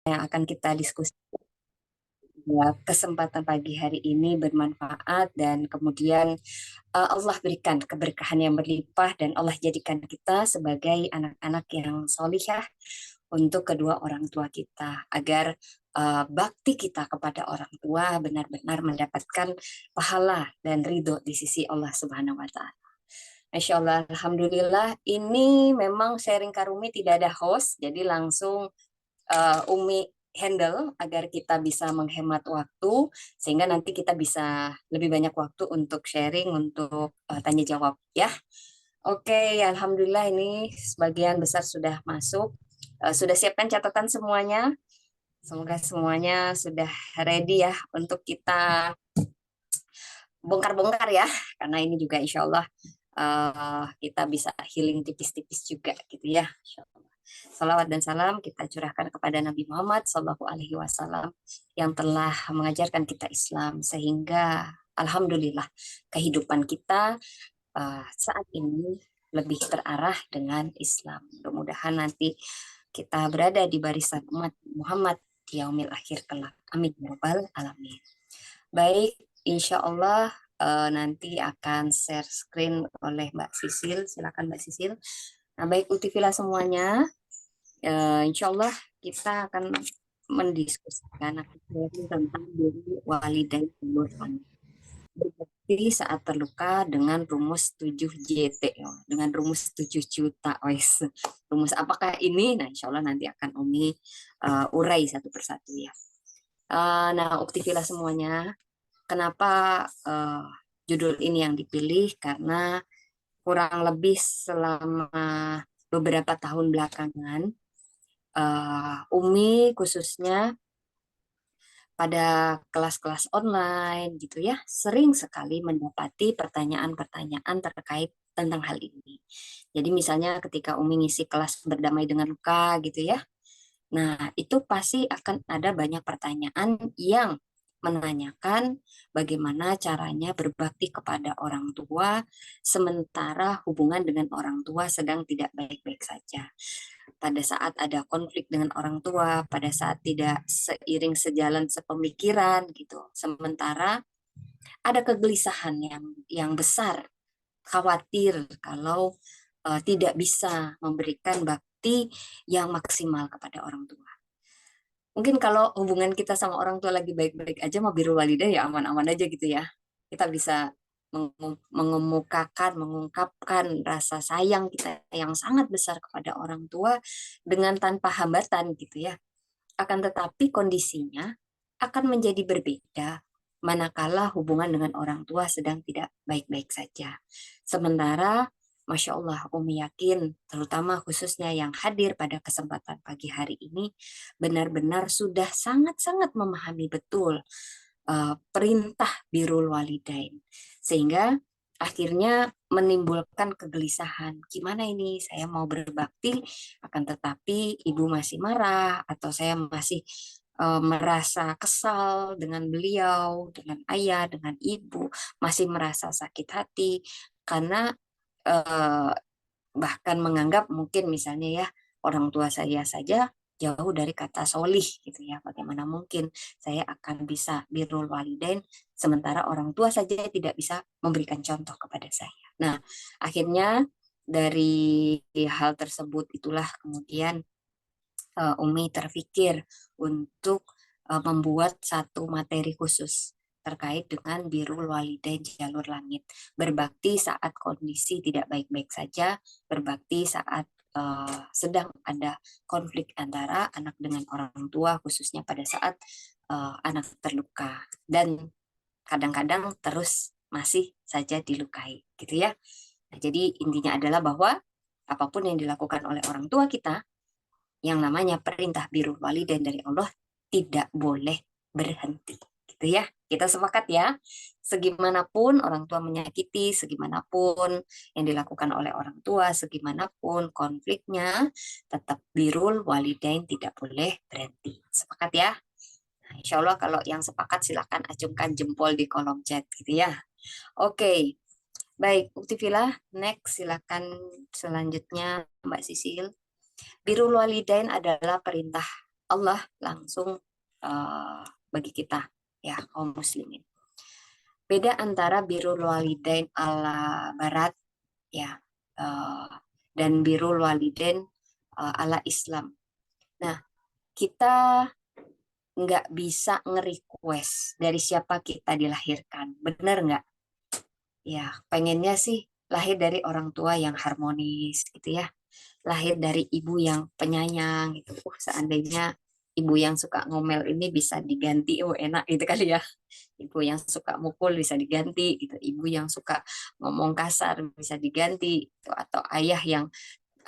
yang akan kita diskusi. Ya, kesempatan pagi hari ini bermanfaat dan kemudian Allah berikan keberkahan yang berlimpah dan Allah jadikan kita sebagai anak-anak yang solihah untuk kedua orang tua kita agar bakti kita kepada orang tua benar-benar mendapatkan pahala dan ridho di sisi Allah Subhanahu wa Ta'ala. Masya Allah, Alhamdulillah. Ini memang sharing Karumi tidak ada host, jadi langsung Umi handle agar kita bisa menghemat waktu sehingga nanti kita bisa lebih banyak waktu untuk sharing, untuk tanya jawab ya. Oke, Alhamdulillah ini sebagian besar sudah masuk. Sudah siapkan catatan semuanya. Semoga semuanya sudah ready ya untuk kita bongkar-bongkar ya, karena ini juga insya Allah kita bisa healing tipis-tipis juga gitu ya. Insya Allah. Salawat dan salam kita curahkan kepada Nabi Muhammad Sallallahu Alaihi Wasallam yang telah mengajarkan kita Islam sehingga Alhamdulillah kehidupan kita saat ini lebih terarah dengan Islam. Mudah-mudahan nanti kita berada di barisan umat Muhammad di yaumil akhir kelak. Amin ya rabbal alamin. Baik, insya Allah nanti akan share screen oleh Mbak Sisil. Silakan Mbak Sisil. Nah, baik Utifila semuanya, insya Allah kita akan mendiskusikan tentang diri walidain Nurani. Berbakti saat terluka dengan rumus 7JT, dengan rumus 7 juta. Wes. Rumus apakah ini? Nah, insya Allah nanti akan Umi urai satu persatu ya. Nah, Utifila semuanya, kenapa judul ini yang dipilih? Karena kurang lebih selama beberapa tahun belakangan, Umi khususnya pada kelas-kelas online gitu ya, sering sekali mendapati pertanyaan-pertanyaan terkait tentang hal ini. Jadi misalnya ketika Umi ngisi kelas berdamai dengan luka gitu ya, nah itu pasti akan ada banyak pertanyaan yang menanyakan bagaimana caranya berbakti kepada orang tua sementara hubungan dengan orang tua sedang tidak baik-baik saja. Pada saat ada konflik dengan orang tua, pada saat tidak seiring sejalan sepemikiran gitu. Sementara ada kegelisahan yang besar, khawatir kalau tidak bisa memberikan bakti yang maksimal kepada orang tua. Mungkin kalau hubungan kita sama orang tua lagi baik-baik aja, mau birrul walidah ya aman-aman aja gitu ya. Kita bisa mengemukakan, mengungkapkan rasa sayang kita yang sangat besar kepada orang tua dengan tanpa hambatan gitu ya. Akan tetapi kondisinya akan menjadi berbeda manakala hubungan dengan orang tua sedang tidak baik-baik saja. Sementara Masya Allah, Umi yakin, terutama khususnya yang hadir pada kesempatan pagi hari ini, benar-benar sudah sangat-sangat memahami betul perintah birrul walidain. Sehingga akhirnya menimbulkan kegelisahan. Gimana ini saya mau berbakti, akan tetapi ibu masih marah, atau saya masih merasa kesal dengan beliau, dengan ayah, dengan ibu, masih merasa sakit hati, karena eh, bahkan menganggap mungkin misalnya ya orang tua saya saja jauh dari kata solih gitu ya. Bagaimana mungkin saya akan bisa birrul walidain sementara orang tua saja tidak bisa memberikan contoh kepada saya. Nah, akhirnya dari hal tersebut itulah kemudian Umi terpikir untuk membuat satu materi khusus terkait dengan birrul walidain jalur langit. Berbakti saat kondisi tidak baik-baik saja, berbakti saat sedang ada konflik antara anak dengan orang tua, khususnya pada saat anak terluka. Dan kadang-kadang terus masih saja dilukai, gitu ya. Nah, jadi intinya adalah bahwa apapun yang dilakukan oleh orang tua kita, yang namanya perintah birrul walidain dari Allah tidak boleh berhenti. Gitu ya. Kita sepakat ya. Segimanapun orang tua menyakiti, segimanapun yang dilakukan oleh orang tua, segimanapun konfliknya, tetap birrul walidain tidak boleh berhenti. Sepakat ya? Nah, insya Allah kalau yang sepakat silakan acungkan jempol di kolom chat gitu ya. Oke. Baik, Uktifila, next silakan selanjutnya Mbak Sisil. Birrul walidain adalah perintah Allah langsung bagi kita, ya kaum muslimin. Beda antara birrul walidain ala barat, ya, dan birrul walidain ala Islam. Nah, kita nggak bisa nge-request dari siapa kita dilahirkan, bener nggak? Ya, pengennya sih lahir dari orang tua yang harmonis, gitu ya. Lahir dari ibu yang penyayang, gitu. Seandainya ibu yang suka ngomel ini bisa diganti, oh enak gitu kali ya. Ibu yang suka mukul bisa diganti, gitu. Ibu yang suka ngomong kasar bisa diganti, gitu. Atau ayah yang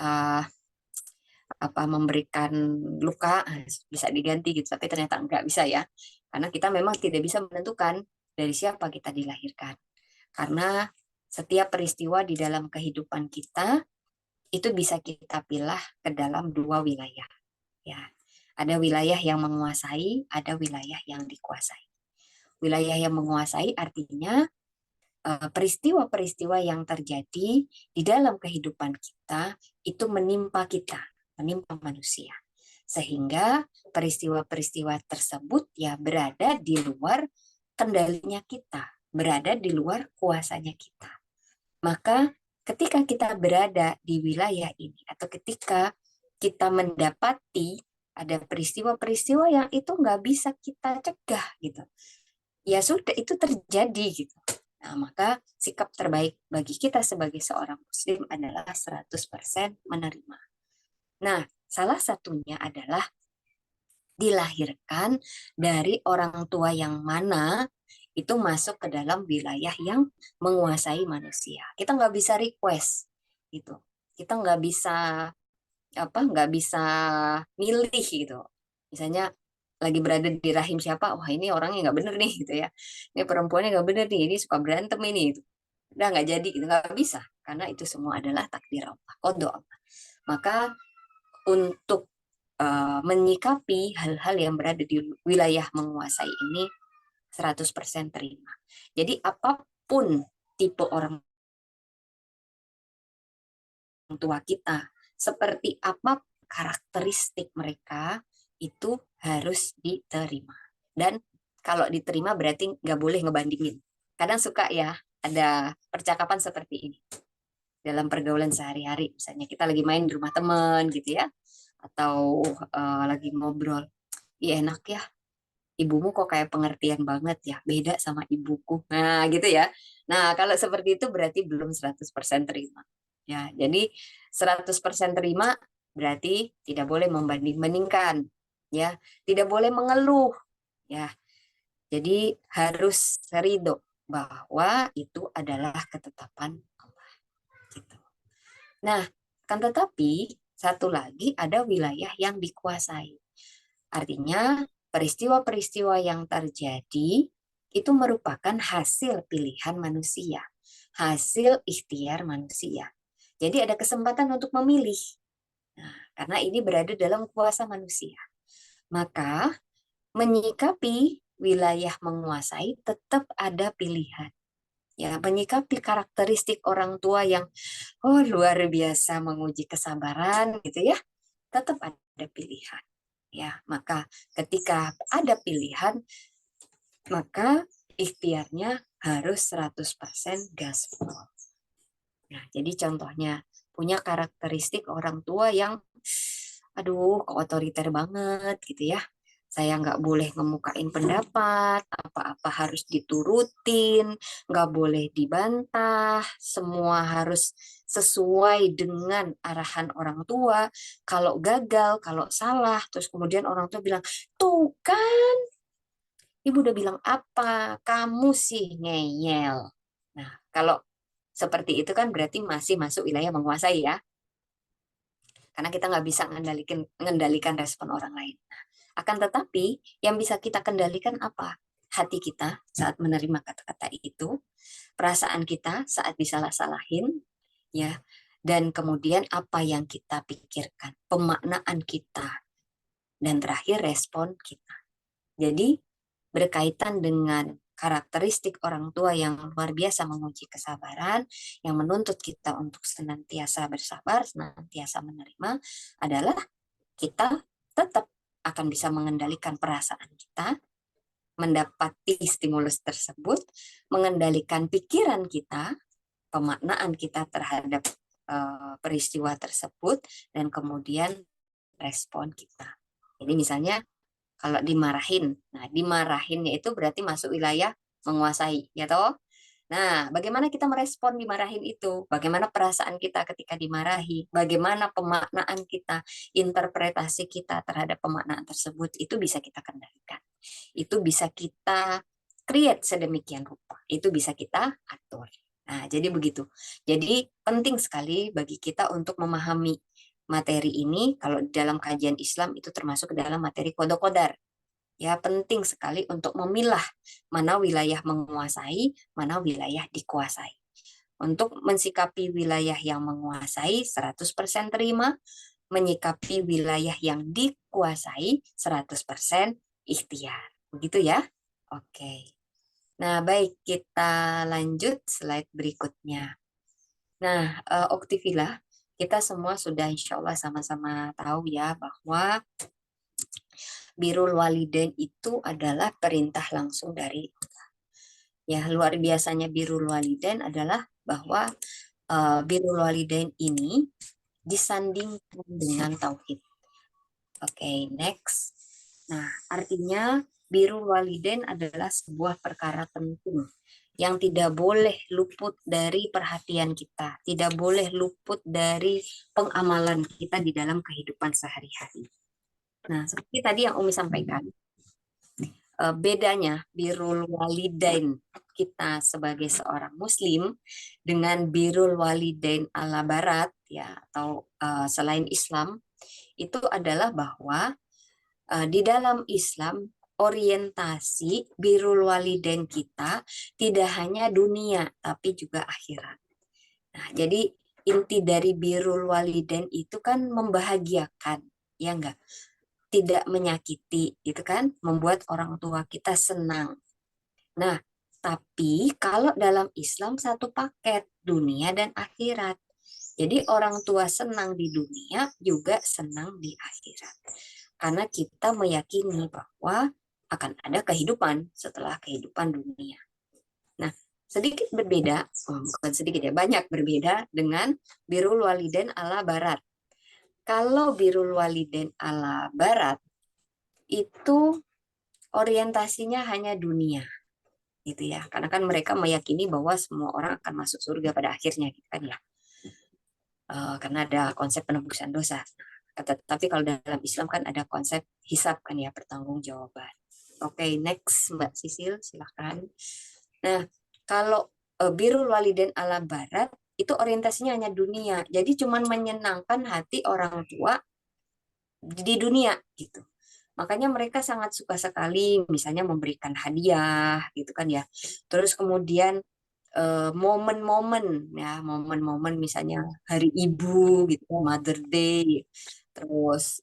uh, memberikan luka bisa diganti gitu, tapi ternyata enggak bisa ya, karena kita memang tidak bisa menentukan dari siapa kita dilahirkan, karena setiap peristiwa di dalam kehidupan kita itu bisa kita pilih ke dalam dua wilayah, ya. Ada wilayah yang menguasai, ada wilayah yang dikuasai. Wilayah yang menguasai artinya peristiwa-peristiwa yang terjadi di dalam kehidupan kita itu menimpa manusia. Sehingga peristiwa-peristiwa tersebut ya berada di luar kendalinya kita, berada di luar kuasanya kita. Maka ketika kita berada di wilayah ini atau ketika kita mendapati ada peristiwa-peristiwa yang itu nggak bisa kita cegah gitu, ya sudah itu terjadi gitu. Nah, maka sikap terbaik bagi kita sebagai seorang muslim adalah 100% menerima. Nah, salah satunya adalah dilahirkan dari orang tua yang mana itu masuk ke dalam wilayah yang menguasai manusia. Kita nggak bisa request gitu. Kita nggak bisa milih gitu. Misalnya lagi berada di rahim siapa, wah ini orangnya nggak bener nih gitu ya. Ini perempuannya nggak bener nih, ini suka berantem ini. Gitu. Udah nggak jadi, gitu. Nggak bisa. Karena itu semua adalah takdir Allah, qada Allah. Maka untuk menyikapi hal-hal yang berada di wilayah menguasai ini 100% terima. Jadi apapun tipe orang tua kita, seperti apa karakteristik mereka, itu harus diterima. Dan kalau diterima berarti nggak boleh ngebandingin. Kadang suka ya ada percakapan seperti ini dalam pergaulan sehari-hari. Misalnya kita lagi main di rumah teman gitu ya, atau lagi ngobrol. Iya enak ya, ibumu kok kayak pengertian banget ya, beda sama ibuku. Nah, gitu ya. Nah, kalau seperti itu berarti belum 100% terima. Ya, jadi 100% terima berarti tidak boleh membanding-bandingkan, ya. Tidak boleh mengeluh, ya. Jadi harus ridho bahwa itu adalah ketetapan Allah. Gitu. Nah, kan tetapi satu lagi ada wilayah yang dikuasai. Artinya peristiwa-peristiwa yang terjadi itu merupakan hasil pilihan manusia, hasil ikhtiar manusia. Jadi ada kesempatan untuk memilih. Nah, karena ini berada dalam kuasa manusia. Maka menyikapi wilayah menguasai tetap ada pilihan. Ya, menyikapi karakteristik orang tua yang luar biasa menguji kesabaran gitu ya, tetap ada pilihan. Ya, maka ketika ada pilihan, maka ikhtiarnya harus 100% gaspol. Nah, jadi contohnya punya karakteristik orang tua yang aduh, otoriter banget gitu ya. Saya nggak boleh ngemukain pendapat, apa-apa harus diturutin, nggak boleh dibantah, semua harus sesuai dengan arahan orang tua. Kalau gagal, kalau salah, terus kemudian orang tua bilang, tuh kan, ibu udah bilang apa, kamu sih ngeyel. Nah, kalau seperti itu kan berarti masih masuk wilayah menguasai ya, karena kita nggak bisa mengendalikan respon orang lain. Akan tetapi yang bisa kita kendalikan apa? Hati kita saat menerima kata-kata itu, perasaan kita saat disalah-salahin, ya, dan kemudian apa yang kita pikirkan, pemaknaan kita, dan terakhir respon kita. Jadi berkaitan dengan karakteristik orang tua yang luar biasa menguji kesabaran, yang menuntut kita untuk senantiasa bersabar, senantiasa menerima, adalah kita tetap akan bisa mengendalikan perasaan kita, mendapati stimulus tersebut, mengendalikan pikiran kita, pemaknaan kita terhadap peristiwa tersebut, dan kemudian respon kita. Jadi misalnya kalau dimarahin, nah dimarahinnya itu berarti masuk wilayah menguasai, ya toh? Nah, bagaimana kita merespon dimarahin itu? Bagaimana perasaan kita ketika dimarahi? Bagaimana pemaknaan kita, interpretasi kita terhadap pemaknaan tersebut, itu bisa kita kendalikan. Itu bisa kita create sedemikian rupa. Itu bisa kita atur. Nah, jadi begitu. Jadi penting sekali bagi kita untuk memahami materi ini. Kalau dalam kajian Islam itu termasuk ke dalam materi kodok-kodar. Ya, penting sekali untuk memilah mana wilayah menguasai, mana wilayah dikuasai. Untuk mensikapi wilayah yang menguasai 100% terima, menyikapi wilayah yang dikuasai 100% ikhtiar. Begitu ya? Oke. Nah, baik, kita lanjut slide berikutnya. Nah, Oktivila, kita semua sudah insya Allah sama-sama tahu ya bahwa birrul walidain itu adalah perintah langsung dari Allah. Ya, luar biasanya birrul walidain adalah bahwa birrul walidain ini disandingkan dengan tauhid. Oke, next. Nah, artinya birrul walidain adalah sebuah perkara penting yang tidak boleh luput dari perhatian kita, tidak boleh luput dari pengamalan kita di dalam kehidupan sehari-hari. Nah, seperti tadi yang Umi sampaikan, bedanya birrul walidain kita sebagai seorang muslim dengan birrul walidain ala barat ya atau selain Islam itu adalah bahwa di dalam Islam orientasi birrul walidain kita tidak hanya dunia tapi juga akhirat. Nah, jadi inti dari birrul walidain itu kan membahagiakan, ya enggak? Tidak menyakiti, itu kan membuat orang tua kita senang. Nah, tapi kalau dalam Islam satu paket dunia dan akhirat. Jadi orang tua senang di dunia juga senang di akhirat. Karena kita meyakini bahwa akan ada kehidupan setelah kehidupan dunia. Nah, sedikit berbeda, bukan sedikit ya, banyak berbeda dengan birrul walidain ala barat. Kalau birrul walidain ala barat itu orientasinya hanya dunia, gitu ya. Karena kan mereka meyakini bahwa semua orang akan masuk surga pada akhirnya, gitu kan ya. Karena ada konsep penebusan dosa. Tapi kalau dalam Islam kan ada konsep hisab kan ya, pertanggungjawaban. Oke, next Mbak Sisil, silahkan. Nah, kalau birrul walidain ala barat itu orientasinya hanya dunia. Jadi cuman menyenangkan hati orang tua di dunia gitu. Makanya mereka sangat suka sekali misalnya memberikan hadiah gitu kan ya. Terus kemudian momen-momen ya, momen-momen misalnya Hari Ibu gitu, Mother Day. Terus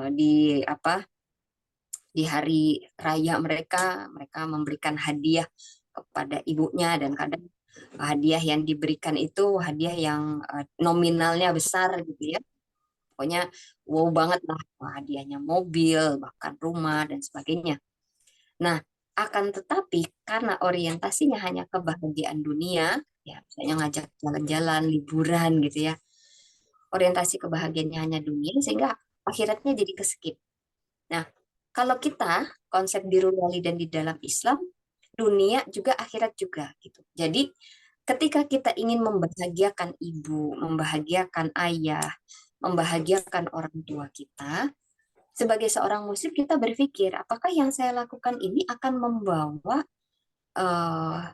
di apa? Di hari raya mereka memberikan hadiah kepada ibunya dan kadang hadiah yang diberikan itu hadiah yang nominalnya besar gitu ya. Pokoknya wow banget lah, hadiahnya mobil, bahkan rumah, dan sebagainya. Nah, akan tetapi karena orientasinya hanya kebahagiaan dunia, ya misalnya ngajak jalan-jalan, liburan gitu ya, orientasi kebahagiaannya hanya dunia, sehingga akhiratnya jadi keskip. Nah, kalau kita konsep birrul walidain di dalam Islam, dunia juga akhirat juga gitu. Jadi ketika kita ingin membahagiakan ibu, membahagiakan ayah, membahagiakan orang tua kita, sebagai seorang muslim kita berpikir, apakah yang saya lakukan ini akan membawa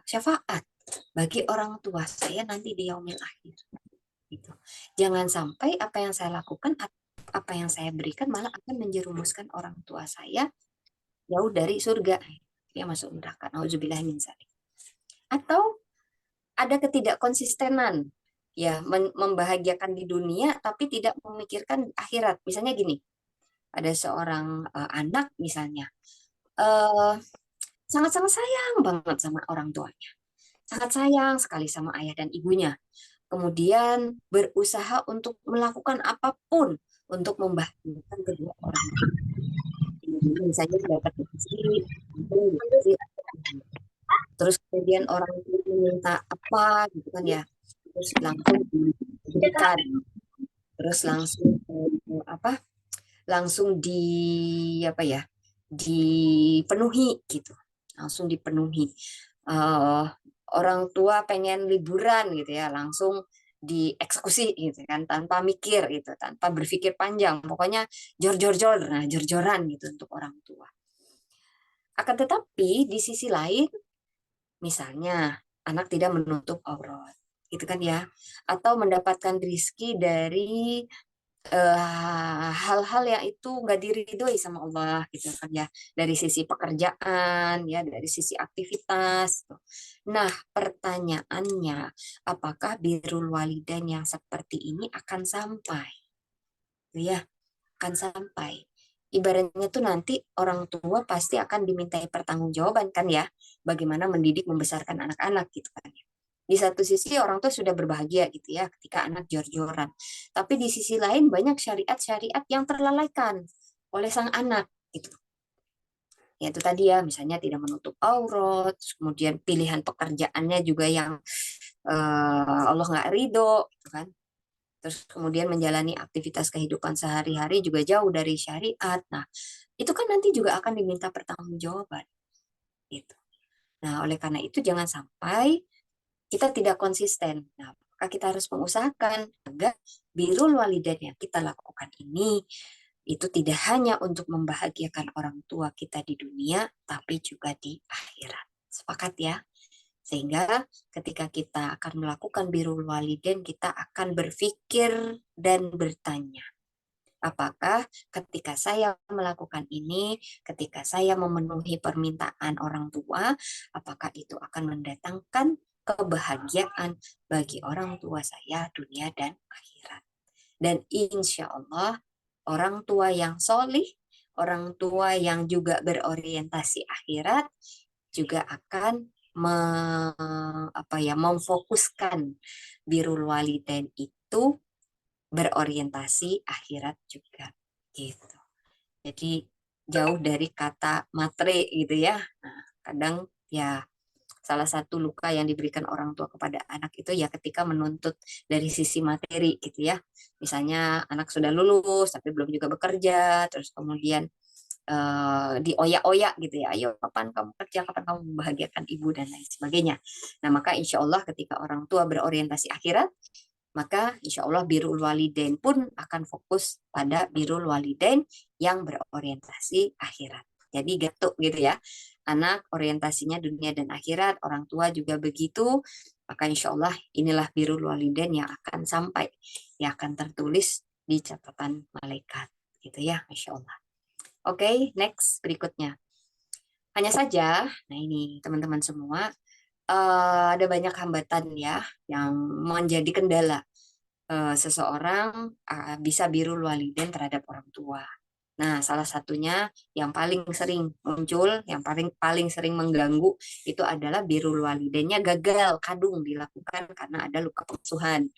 syafaat bagi orang tua saya nanti di yaumil akhir. Gitu. Jangan sampai apa yang saya lakukan, apa yang saya berikan malah akan menjerumuskan orang tua saya jauh dari surga. Dia masuk neraka. Nauzubillah min dzalik. Atau ada ketidakkonsistenan, ya membahagiakan di dunia tapi tidak memikirkan akhirat. Misalnya gini, ada seorang anak misalnya sangat-sangat sayang banget sama orang tuanya, sangat sayang sekali sama ayah dan ibunya, kemudian berusaha untuk melakukan apapun untuk membahagiakan kedua orang tua. misalnya dapat gaji, dikasih, terus kemudian orang itu minta apa gitu kan ya, terus langsung diberikan, terus langsung apa, langsung apa ya, dipenuhi gitu, langsung dipenuhi. Eh, Orang tua pengen liburan gitu ya, langsung dieksekusi gitu kan, tanpa mikir gitu, tanpa berpikir panjang, pokoknya jor-jor-jor, nah jor-joran gitu untuk orang tua. Akan tetapi di sisi lain, misalnya anak tidak menutup aurat, gitu kan ya, atau mendapatkan rizki dari hal-hal yang itu nggak diridhoi sama Allah gitu kan ya, dari sisi pekerjaan ya, dari sisi aktivitas tuh. Nah, pertanyaannya, apakah birrul walidain yang seperti ini akan sampai? Tuh ya, akan sampai. Ibaratnya tuh nanti orang tua pasti akan dimintai pertanggungjawaban kan ya, bagaimana mendidik membesarkan anak-anak gitu kan ya. Di satu sisi orang tua sudah berbahagia gitu ya ketika anak jor-joran. Tapi di sisi lain banyak syariat-syariat yang terlalaikan oleh sang anak gitu. Ya itu tadi ya, misalnya tidak menutup aurat, kemudian pilihan pekerjaannya juga yang Allah nggak ridho, gitu kan. Terus kemudian menjalani aktivitas kehidupan sehari-hari juga jauh dari syariat. Nah, itu kan nanti juga akan diminta pertanggungjawaban. Gitu. Nah, oleh karena itu jangan sampai kita tidak konsisten. Nah, maka kita harus mengusahakan agar birrul walidain yang kita lakukan ini itu tidak hanya untuk membahagiakan orang tua kita di dunia, tapi juga di akhirat. Sepakat ya? Sehingga ketika kita akan melakukan birrul walidain, kita akan berpikir dan bertanya, apakah ketika saya melakukan ini, ketika saya memenuhi permintaan orang tua, apakah itu akan mendatangkan kebahagiaan bagi orang tua saya dunia dan akhirat. Dan insya Allah orang tua yang solih, orang tua yang juga berorientasi akhirat juga akan memfokuskan birrul walidain itu berorientasi akhirat juga gitu. Jadi jauh dari kata matre gitu ya. Nah, kadang ya salah satu luka yang diberikan orang tua kepada anak itu ya ketika menuntut dari sisi materi gitu ya. Misalnya anak sudah lulus tapi belum juga bekerja, terus kemudian dioyak-oyak gitu ya, ayo kapan kamu kerja, kapan kamu membahagiakan ibu dan lain sebagainya. Nah maka insya Allah ketika orang tua berorientasi akhirat, maka insya Allah birrul walidain pun akan fokus pada birrul walidain yang berorientasi akhirat. Jadi gatuk gitu ya. Anak orientasinya dunia dan akhirat, orang tua juga begitu. Maka insya Allah inilah birrul walidain yang akan sampai, yang akan tertulis di catatan malaikat. Gitu ya, insya Allah. Oke, next berikutnya. Hanya saja, nah ini teman-teman semua, ada banyak hambatan ya yang menjadi kendala seseorang bisa birrul walidain terhadap orang tua. Nah, salah satunya yang paling sering muncul, yang paling paling sering mengganggu itu adalah birrul walidainnya gagal kadung dilakukan karena ada luka pengasuhan.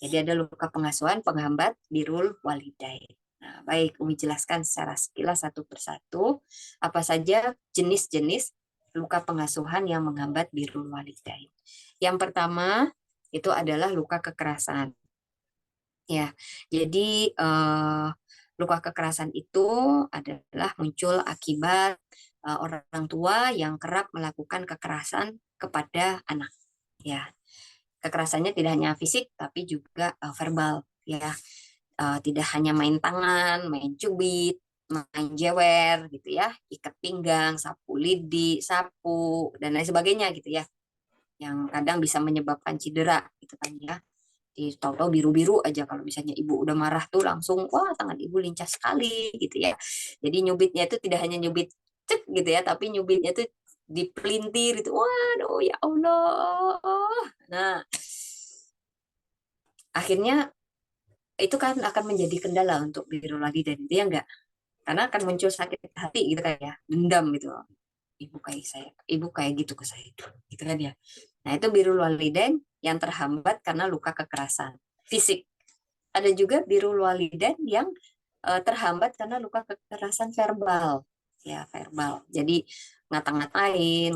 Jadi ada luka pengasuhan penghambat birrul walidain. Nah, baik, Umi jelaskan secara sekilas satu persatu apa saja jenis-jenis luka pengasuhan yang menghambat birrul walidain. Yang pertama itu adalah luka kekerasan. Ya, jadi luka kekerasan itu adalah muncul akibat orang tua yang kerap melakukan kekerasan kepada anak. Ya, kekerasannya tidak hanya fisik tapi juga verbal. Ya, tidak hanya main tangan, main cubit, main jewer gitu ya, ikat pinggang, sapu lidi, sapu dan lain sebagainya gitu ya, yang kadang bisa menyebabkan cedera gitu kan ya. Tahu-tahu biru-biru aja kalau misalnya ibu udah marah tuh langsung wah tangan ibu lincah sekali gitu ya. Jadi nyubitnya itu tidak hanya nyubit cek gitu ya, tapi nyubitnya itu dipelintir itu. Waduh ya Allah. Nah, akhirnya itu kan akan menjadi kendala untuk birrul walidain dia enggak? Karena akan muncul sakit hati gitu kan ya, dendam gitu. Ibu kayak gitu ke saya gitu kan ya. Nah, itu birrul walidain yang terhambat karena luka kekerasan fisik. Ada juga birrul walidain yang terhambat karena luka kekerasan verbal. ya, verbal. Jadi ngata-ngatain,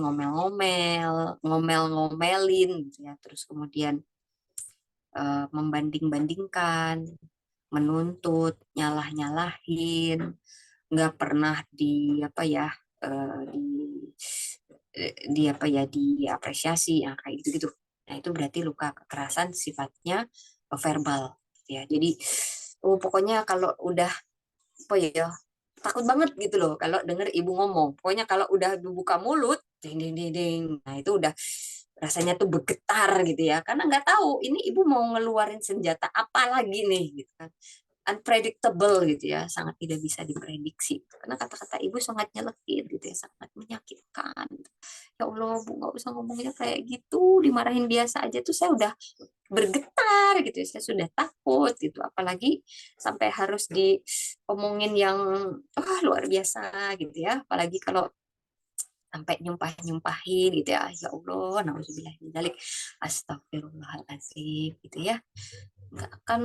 ngomel-ngomelin gitu ya. Terus kemudian membanding-bandingkan, menuntut, nyalah-nyalahin, nggak pernah di apa ya, di apa ya, diapresiasi ya, kayak gitu-gitu. Nah, itu berarti luka kekerasan sifatnya verbal ya. Jadi pokoknya kalau udah apa ya, takut banget gitu loh kalau denger ibu ngomong. Pokoknya kalau udah buka mulut, ding ding ding ding. Nah, itu udah rasanya tuh bergetar gitu ya. Karena nggak tahu ini ibu mau ngeluarin senjata apa lagi nih gitu kan. Unpredictable gitu ya, sangat tidak bisa diprediksi. Karena kata-kata ibu sangat nyelekit gitu ya, sangat menyakitkan. Ya Allah, Bu, nggak usah ngomongnya kayak gitu. Dimarahin biasa aja tuh saya udah bergetar gitu ya, saya sudah takut gitu, apalagi sampai harus diomongin yang luar biasa gitu ya, apalagi kalau sampai nyumpahin gitu ya. Ya Allah, nauzubillah min dzalik, astagfirullahaladzim gitu ya. Nggak akan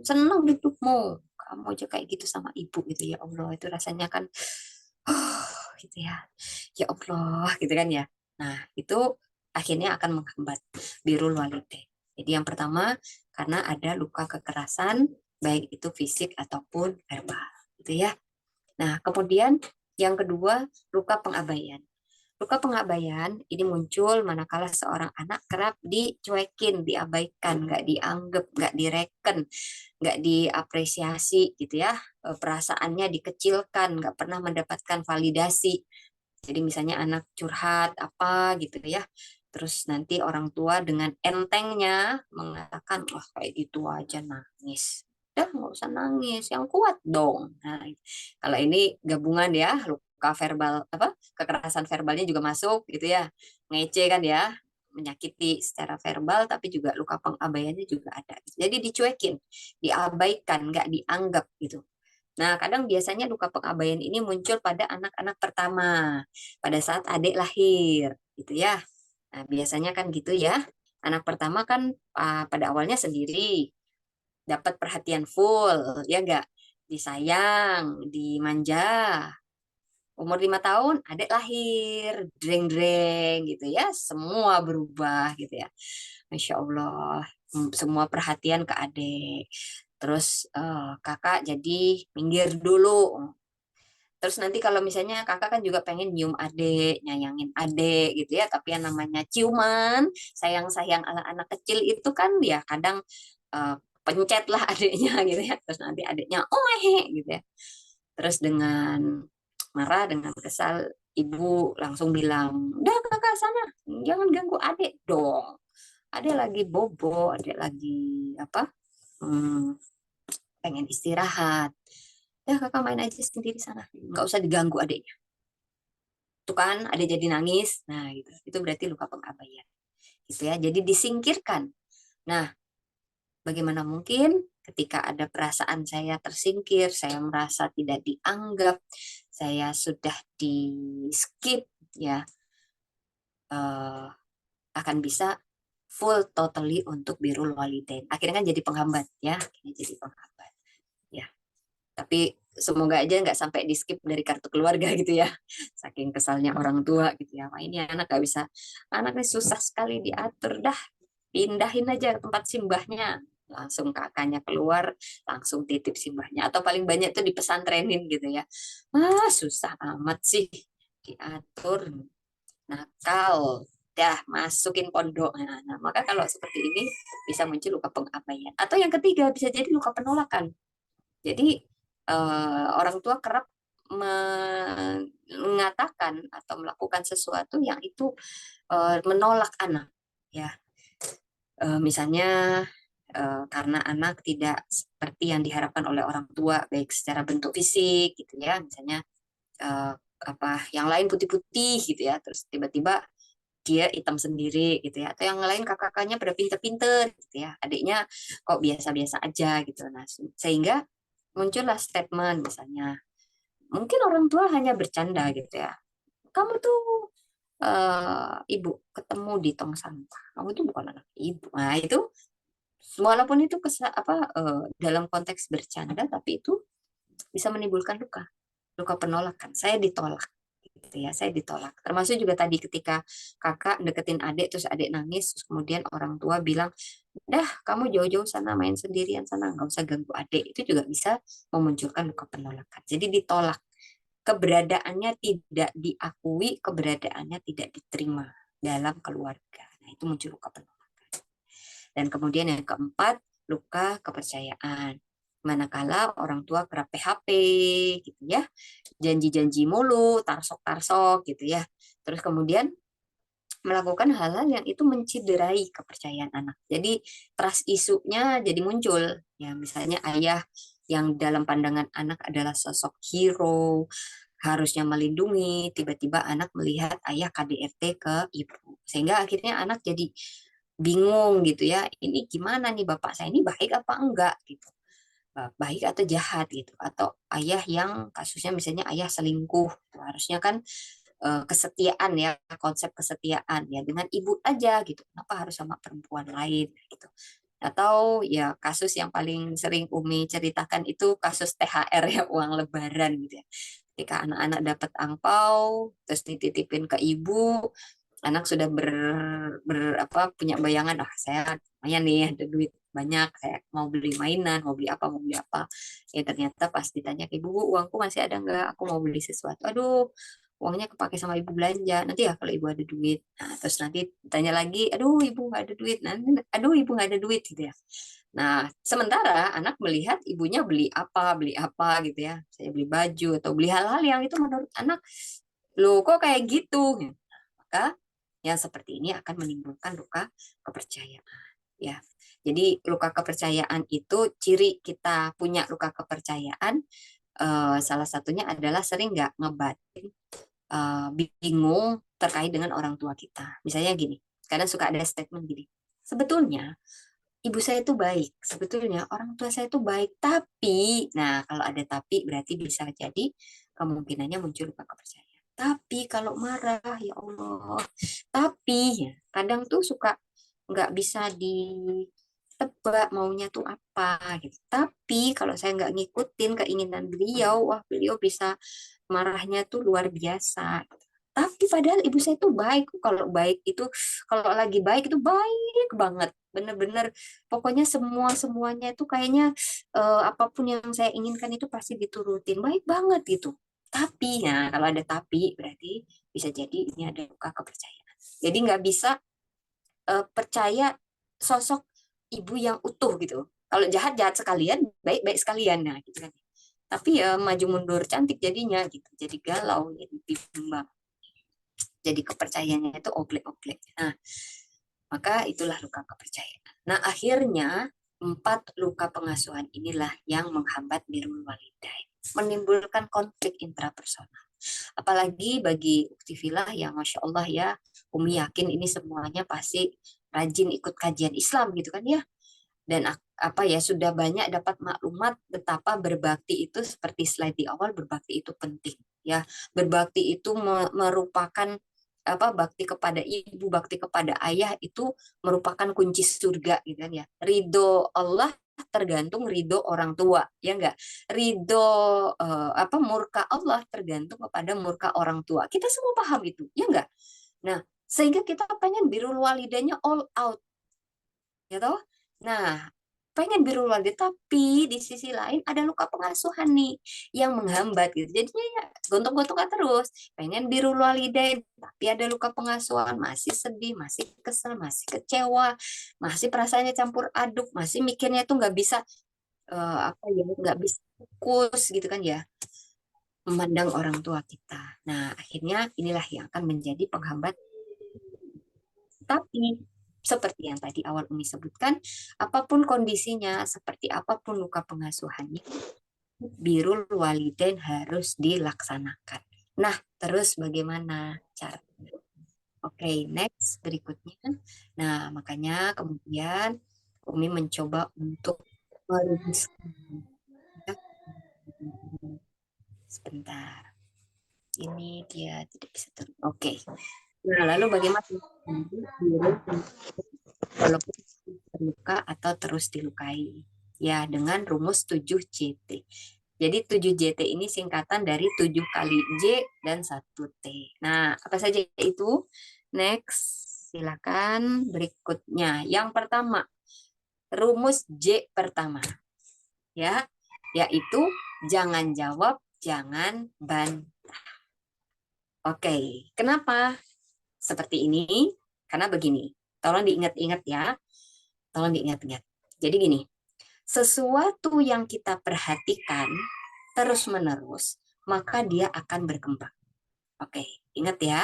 senang hidupmu kamu aja kayak gitu sama ibu gitu. Ya Allah, itu rasanya kan gitu ya. Ya Allah gitu kan ya. Nah, itu akhirnya akan menghambat birrul walidain. Jadi yang pertama, karena ada luka kekerasan, baik itu fisik ataupun verbal gitu ya. Nah, kemudian yang kedua, luka pengabaian. Luka pengabaian ini muncul manakala seorang anak kerap dicuekin, diabaikan, nggak dianggap, nggak direken, nggak diapresiasi gitu ya. Perasaannya dikecilkan, nggak pernah mendapatkan validasi. Jadi misalnya anak curhat apa gitu ya. Terus nanti orang tua dengan entengnya mengatakan, wah kayak gitu aja nangis. Udah nggak usah nangis, yang kuat dong. Nah, kalau ini gabungan ya, luka verbal apa, kekerasan verbalnya juga masuk gitu ya. Ngece kan ya, menyakiti secara verbal, tapi juga luka pengabaiannya juga ada. Jadi dicuekin, diabaikan, nggak dianggap gitu. Nah, kadang biasanya luka pengabaian ini muncul pada anak-anak pertama, pada saat adik lahir, gitu ya. Nah, biasanya kan gitu ya. Anak pertama kan pada awalnya sendiri, dapat perhatian full, ya enggak? Disayang, dimanja. Umur 5 tahun, adik lahir, dreng-dreng gitu ya. Semua berubah gitu ya. Masya Allah, semua perhatian ke adik. Terus kakak jadi minggir dulu. Terus nanti kalau misalnya kakak kan juga pengen nyium adik, nyayangin adik gitu ya, tapi yang namanya ciuman, sayang-sayang ala anak kecil itu kan ya kadang eh, pencet lah adiknya gitu ya. Terus nanti adiknya oh gitu ya. Terus dengan marah, dengan kesal, ibu langsung bilang, udah kakak sana, jangan ganggu adik dong. Adik lagi bobo, adik lagi apa? Hmm, pengen istirahat. Ya kakak main aja sendiri sana, nggak usah diganggu adiknya. Tuh kan ada jadi nangis, nah gitu, itu berarti luka pengabaian gitu ya, jadi disingkirkan. Nah, bagaimana mungkin ketika ada perasaan saya tersingkir, saya merasa tidak dianggap, saya sudah di skip ya, eh, akan bisa full totally untuk birrul walidain, akhirnya kan jadi penghambat ya, akhirnya jadi penghambat ya. Tapi semoga aja nggak sampai di skip dari kartu keluarga gitu ya, saking kesalnya orang tua gitu ya. Wah, ini anak nggak bisa, anaknya susah sekali diatur, dah pindahin aja tempat simbahnya, langsung kakaknya keluar, langsung titip simbahnya, atau paling banyak tuh di pesantrenin gitu ya. Susah amat sih diatur, nakal, dah masukin pondok. Nah, maka kalau seperti ini bisa muncul luka pengabaian, atau yang ketiga bisa jadi luka penolakan. Jadi orang tua kerap mengatakan atau melakukan sesuatu yang itu menolak anak, ya. Misalnya karena anak tidak seperti yang diharapkan oleh orang tua, baik secara bentuk fisik, gitu ya. Misalnya eh, apa, yang lain putih-putih gitu ya, terus tiba-tiba dia hitam sendiri gitu ya, atau yang lain kakak-kakaknya pada pinter-pinter gitu ya, adiknya kok biasa-biasa aja gitu. Nah, sehingga muncullah statement misalnya, mungkin orang tua hanya bercanda gitu ya, kamu tuh ibu ketemu di tong sampah, kamu tuh bukan anak ibu. Nah, itu walaupun itu dalam konteks bercanda, tapi itu bisa menimbulkan luka luka penolakan. Saya ditolak gitu ya, saya ditolak. Termasuk juga tadi ketika kakak deketin adik terus adik nangis, terus kemudian orang tua bilang, dah kamu jauh-jauh sana main sendirian sana, nggak usah ganggu adik. Itu juga bisa memunculkan luka penolakan. Jadi ditolak, keberadaannya tidak diakui, keberadaannya tidak diterima dalam keluarga. Nah, itu muncul luka penolakan. Dan kemudian yang keempat, luka kepercayaan. Manakala orang tua kerap PHP gitu ya, janji-janji mulu, tarsok-tarsok gitu ya. Terus kemudian melakukan hal-hal yang itu menciderai kepercayaan anak. Jadi trust isunya jadi muncul. Ya, misalnya ayah yang dalam pandangan anak adalah sosok hero, harusnya melindungi, tiba-tiba anak melihat ayah KDRT ke ibu. Sehingga akhirnya anak jadi bingung gitu ya. Ini gimana nih bapak saya ini baik apa enggak gitu. Baik atau jahat gitu. Atau ayah yang kasusnya misalnya ayah selingkuh. Gitu. Harusnya kan kesetiaan ya, konsep kesetiaan ya dengan ibu aja gitu, kenapa harus sama perempuan lain gitu. Atau ya kasus yang paling sering Umi ceritakan itu kasus THR ya, uang lebaran gitu ya, ketika anak-anak dapat angpau terus dititipin ke ibu, anak sudah punya bayangan, saya lumayan nih ada duit banyak, saya mau beli mainan, mau beli apa, ya ternyata pas ditanya ke ibu, uangku masih ada nggak, aku mau beli sesuatu, aduh uangnya kepake sama ibu belanja, nanti ya kalau ibu ada duit, nah terus nanti tanya lagi, aduh ibu nggak ada duit, nanti aduh ibu nggak ada duit gitu ya. Nah sementara anak melihat ibunya beli apa gitu ya, saya beli baju atau beli hal-hal yang itu menurut anak, loh kok kayak gitu, maka yang seperti ini akan menimbulkan luka kepercayaan ya. Jadi luka kepercayaan itu ciri kita punya luka kepercayaan, salah satunya adalah sering nggak ngebatin, bingung terkait dengan orang tua kita. Misalnya gini, kadang suka ada statement gini, sebetulnya ibu saya itu baik, sebetulnya orang tua saya itu baik, tapi, nah kalau ada tapi berarti bisa jadi kemungkinannya muncul luka kepercayaan. Tapi kalau marah, ya Allah, tapi ya, kadang tuh suka nggak bisa ditebak maunya tuh apa gitu. Tapi kalau saya nggak ngikutin keinginan beliau, wah beliau bisa marahnya tuh luar biasa. Tapi padahal ibu saya tuh baik. Kalau baik itu, kalau lagi baik itu baik banget. Bener-bener, pokoknya semuanya itu kayaknya apapun yang saya inginkan itu pasti diturutin. Baik banget gitu. Tapi ya kalau ada tapi berarti bisa jadi ini ada luka kepercayaan. Jadi nggak bisa percaya sosok ibu yang utuh gitu. Kalau jahat jahat sekalian, baik baik sekalian, nah gitu kan. Tapi ya maju mundur cantik jadinya gitu. Jadi galau, jadi bimbang. Jadi kepercayaannya itu oblek-oblek. Nah, maka itulah luka kepercayaan. Nah, akhirnya 4 luka pengasuhan inilah yang menghambat birrul walidain, menimbulkan konflik intrapersonal. Apalagi bagi uktivilah yang Masya Allah ya, Umi yakin ini semuanya pasti rajin ikut kajian Islam gitu kan ya. Dan apa ya, sudah banyak dapat maklumat betapa berbakti itu, seperti slide di awal, berbakti itu penting ya. Berbakti itu merupakan apa, bakti kepada ibu, bakti kepada ayah itu merupakan kunci surga gitu kan ya. Ridho Allah tergantung ridho orang tua ya enggak, ridho murka Allah tergantung kepada murka orang tua, kita semua paham itu ya enggak. Nah sehingga kita pengen birrul walidaynya all out ya toh. Nah pengen birrul walidain tapi di sisi lain ada luka pengasuhan nih yang menghambat gitu, jadinya ya gontok-gontokan terus, pengen birrul walidain tapi ada luka pengasuhan, masih sedih, masih kesel, masih kecewa, masih perasaannya campur aduk, masih mikirnya tuh nggak bisa nggak bisa fokus gitu kan ya, memandang orang tua kita. Nah akhirnya inilah yang akan menjadi penghambat. Tapi seperti yang tadi awal Umi sebutkan, apapun kondisinya, seperti apapun luka pengasuhannya, birrul walidain harus dilaksanakan. Nah, terus bagaimana cara? Oke, next berikutnya. Nah, makanya kemudian Umi mencoba untuk merumuskan. Sebentar, ini dia tidak bisa turun. Oke. Nah, lalu bagaimana walaupun terluka atau terus dilukai? Ya, dengan rumus 7 CT. Jadi 7JT ini singkatan dari 7 kali J dan 1T. Nah, apa saja itu? Next, silakan berikutnya. Yang pertama, rumus J pertama. Ya, yaitu jangan jawab, jangan bantah. Oke, kenapa seperti ini? Karena begini. Tolong diingat-ingat ya. Tolong diingat-ingat. Jadi gini, sesuatu yang kita perhatikan terus-menerus, maka dia akan berkembang. Oke, ingat ya.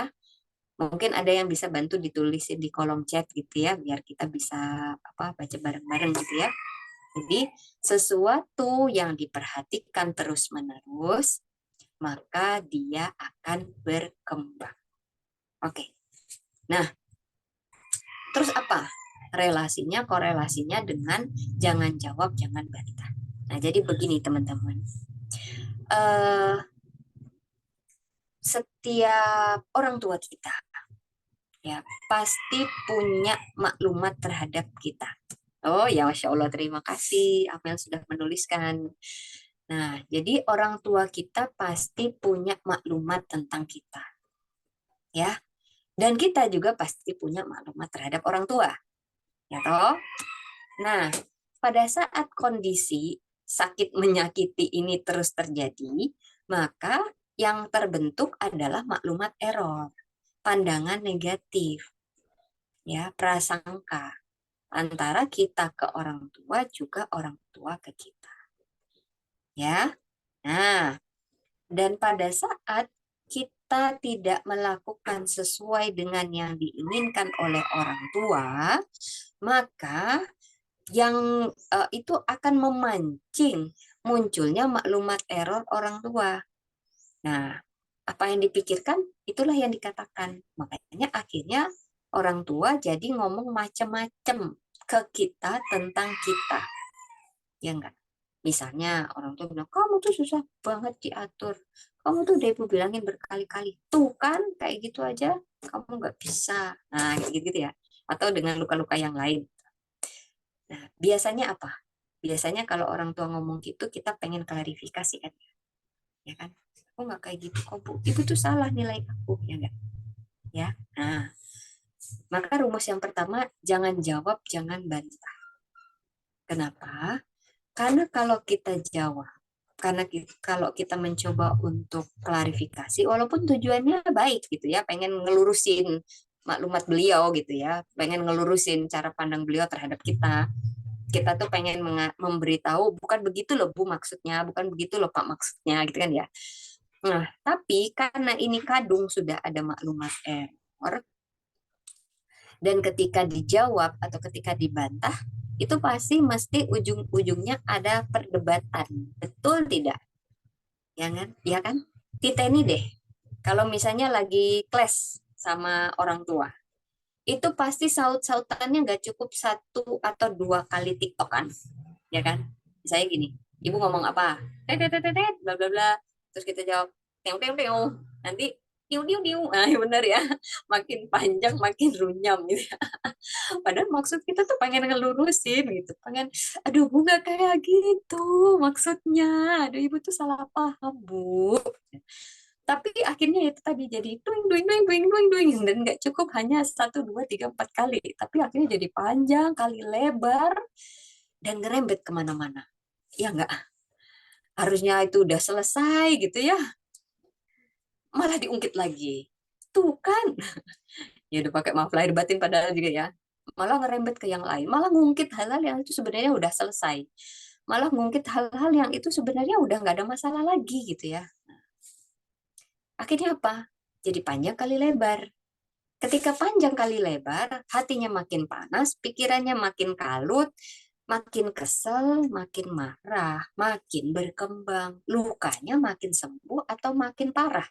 Mungkin ada yang bisa bantu ditulisin di kolom chat gitu ya, biar kita bisa baca bareng-bareng gitu ya. Jadi, sesuatu yang diperhatikan terus-menerus, maka dia akan berkembang. Oke. Nah, terus apa? Relasinya, korelasinya dengan jangan jawab, jangan bantah. Nah, jadi begini teman-teman. Setiap orang tua kita ya pasti punya maklumat terhadap kita. Oh ya, Masya Allah, terima kasih Amel sudah menuliskan. Nah, jadi orang tua kita pasti punya maklumat tentang kita. Ya, dan kita juga pasti punya maklumat terhadap orang tua. Ya toh? Nah, pada saat kondisi sakit menyakiti ini terus terjadi, maka yang terbentuk adalah maklumat error, pandangan negatif, ya, prasangka antara kita ke orang tua juga orang tua ke kita. Ya. Nah, dan pada saat kita tidak melakukan sesuai dengan yang diinginkan oleh orang tua, maka yang itu akan memancing munculnya maklumat error orang tua. Nah, apa yang dipikirkan itulah yang dikatakan. Makanya akhirnya orang tua jadi ngomong macam-macam ke kita tentang kita. Ya enggak? Misalnya orang tua bilang, kamu tuh susah banget diatur. Kamu tuh udah ibu bilangin berkali-kali. Tuh kan, kayak gitu aja kamu nggak bisa. Nah, gitu-gitu ya. Atau dengan luka-luka yang lain. Nah, biasanya apa? Biasanya kalau orang tua ngomong gitu, kita pengen klarifikasi kan. Ya kan? Aku nggak kayak gitu kok, Bu. Ibu tuh salah nilai aku. Ya enggak? Ya. Nah, maka rumus yang pertama, jangan jawab, jangan bantah. Kenapa? Karena kalau kita jawab, kalau kita mencoba untuk klarifikasi, walaupun tujuannya baik gitu ya, pengen ngelurusin maklumat beliau gitu ya, pengen ngelurusin cara pandang beliau terhadap kita. Kita tuh pengen memberitahu, bukan begitu loh Bu maksudnya, bukan begitu loh Pak maksudnya, gitu kan ya. Nah, tapi karena ini kadung sudah ada maklumat error, dan ketika dijawab atau ketika dibantah, itu pasti mesti ujung-ujungnya ada perdebatan. Betul tidak? Ya kan? Ya kan? Kita ini deh, kalau misalnya lagi clash sama orang tua, itu pasti saut-sautannya nggak cukup satu atau dua kali tiktokan, ya kan? Misalnya gini, ibu ngomong apa? Tetetetet, bla bla bla. Terus kita jawab, teong teong teong. Nanti tiu tiu tiu. Nah, ya benar ya. Makin panjang makin runyam gitu ya. Padahal maksud kita tuh pengen ngelurusin gitu. Pengen, aduh Bu nggak kayak gitu maksudnya. Aduh Ibu tuh salah paham Bu. Tapi akhirnya itu tadi jadi duing duing duing duing duing duing dan nggak cukup hanya satu dua tiga empat kali, tapi akhirnya jadi panjang kali lebar dan ngerembet kemana-mana. Ya nggak, harusnya itu udah selesai gitu ya, malah diungkit lagi. Tuh kan, ya udah pakai maaf lahir batin padahal juga ya, malah ngerembet ke yang lain, malah ngungkit hal-hal yang itu sebenarnya udah selesai, malah ngungkit hal-hal yang itu sebenarnya udah nggak ada masalah lagi gitu ya. Akhirnya apa? Jadi panjang kali lebar. Ketika panjang kali lebar, hatinya makin panas, pikirannya makin kalut, makin kesel, makin marah, makin berkembang. Lukanya makin sembuh atau makin parah?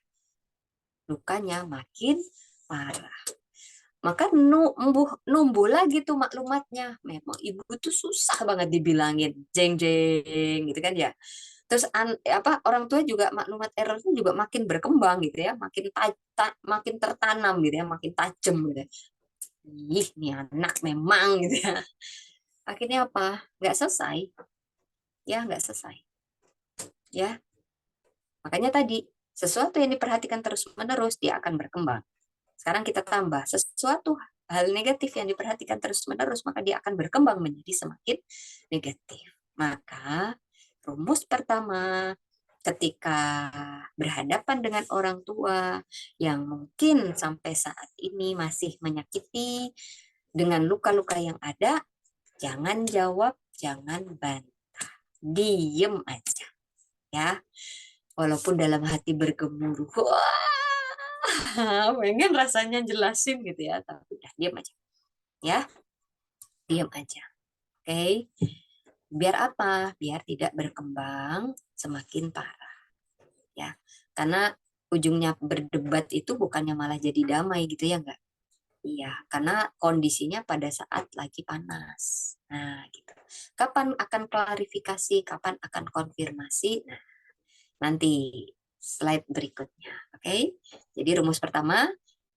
Lukanya makin parah. Maka numbuh lagi tuh maklumatnya. Memang ibu tuh susah banget dibilangin, jeng jeng gitu kan ya. Terus orang tua juga maklumat errornya juga makin berkembang gitu ya, makin tertanam gitu ya, makin tajam gitu ya. Ih, ini anak memang gitu ya. Akhirnya apa? Nggak selesai. Ya, nggak selesai. ya. Makanya tadi, sesuatu yang diperhatikan terus-menerus, dia akan berkembang. Sekarang kita tambah, sesuatu hal negatif yang diperhatikan terus-menerus, maka dia akan berkembang menjadi semakin negatif. Maka, rumus pertama, ketika berhadapan dengan orang tua yang mungkin sampai saat ini masih menyakiti dengan luka-luka yang ada, jangan jawab, jangan bantah. Diem aja, ya. Walaupun dalam hati bergemuruh, wah, pengen rasanya jelasin gitu ya, tapi udah diam aja, ya, diam aja, oke? Biar apa? Biar tidak berkembang semakin parah, ya. Karena ujungnya berdebat itu bukannya malah jadi damai gitu ya, enggak? Iya, karena kondisinya pada saat lagi panas. Nah, gitu. Kapan akan klarifikasi, kapan akan konfirmasi? Nah, nanti slide berikutnya. Oke. Jadi rumus pertama,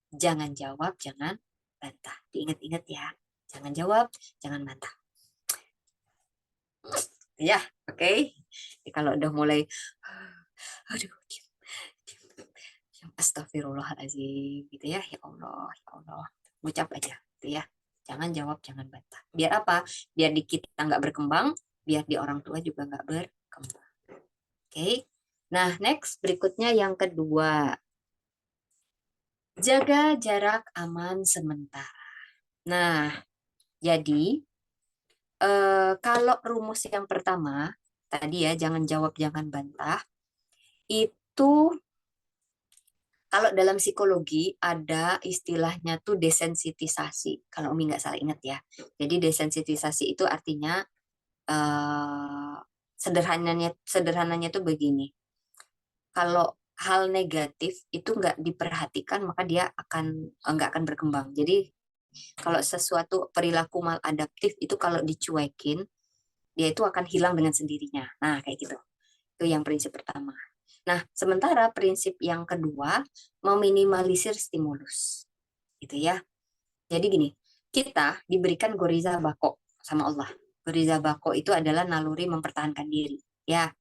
jangan jawab, jangan bantah. Diingat-ingat ya. Jangan jawab, jangan bantah. Ya, oke. Jadi kalau udah mulai aduh, diam, diam, diam. Astagfirullahaladzim gitu ya. Ya Allah, ya Allah. Ucap aja gitu ya. Jangan jawab, jangan bantah. Biar apa? Biar di kita nggak berkembang, biar di orang tua juga nggak berkembang. Oke. Nah, next berikutnya yang kedua. Jaga jarak aman sementara. Nah, jadi kalau rumus yang pertama, tadi ya, jangan jawab, jangan bantah, itu kalau dalam psikologi ada istilahnya tuh desensitisasi, kalau Umi nggak salah ingat ya. Jadi desensitisasi itu artinya sederhananya sederhananya tuh begini. Kalau hal negatif itu nggak diperhatikan, maka dia nggak akan berkembang. Jadi kalau sesuatu perilaku maladaptif itu kalau dicuekin, dia itu akan hilang dengan sendirinya. Nah, kayak gitu. Itu yang prinsip pertama. Nah, sementara prinsip yang kedua, meminimalisir stimulus. Gitu ya. Jadi gini, kita diberikan goriza bako sama Allah. Goriza bako itu adalah naluri mempertahankan diri. Ya.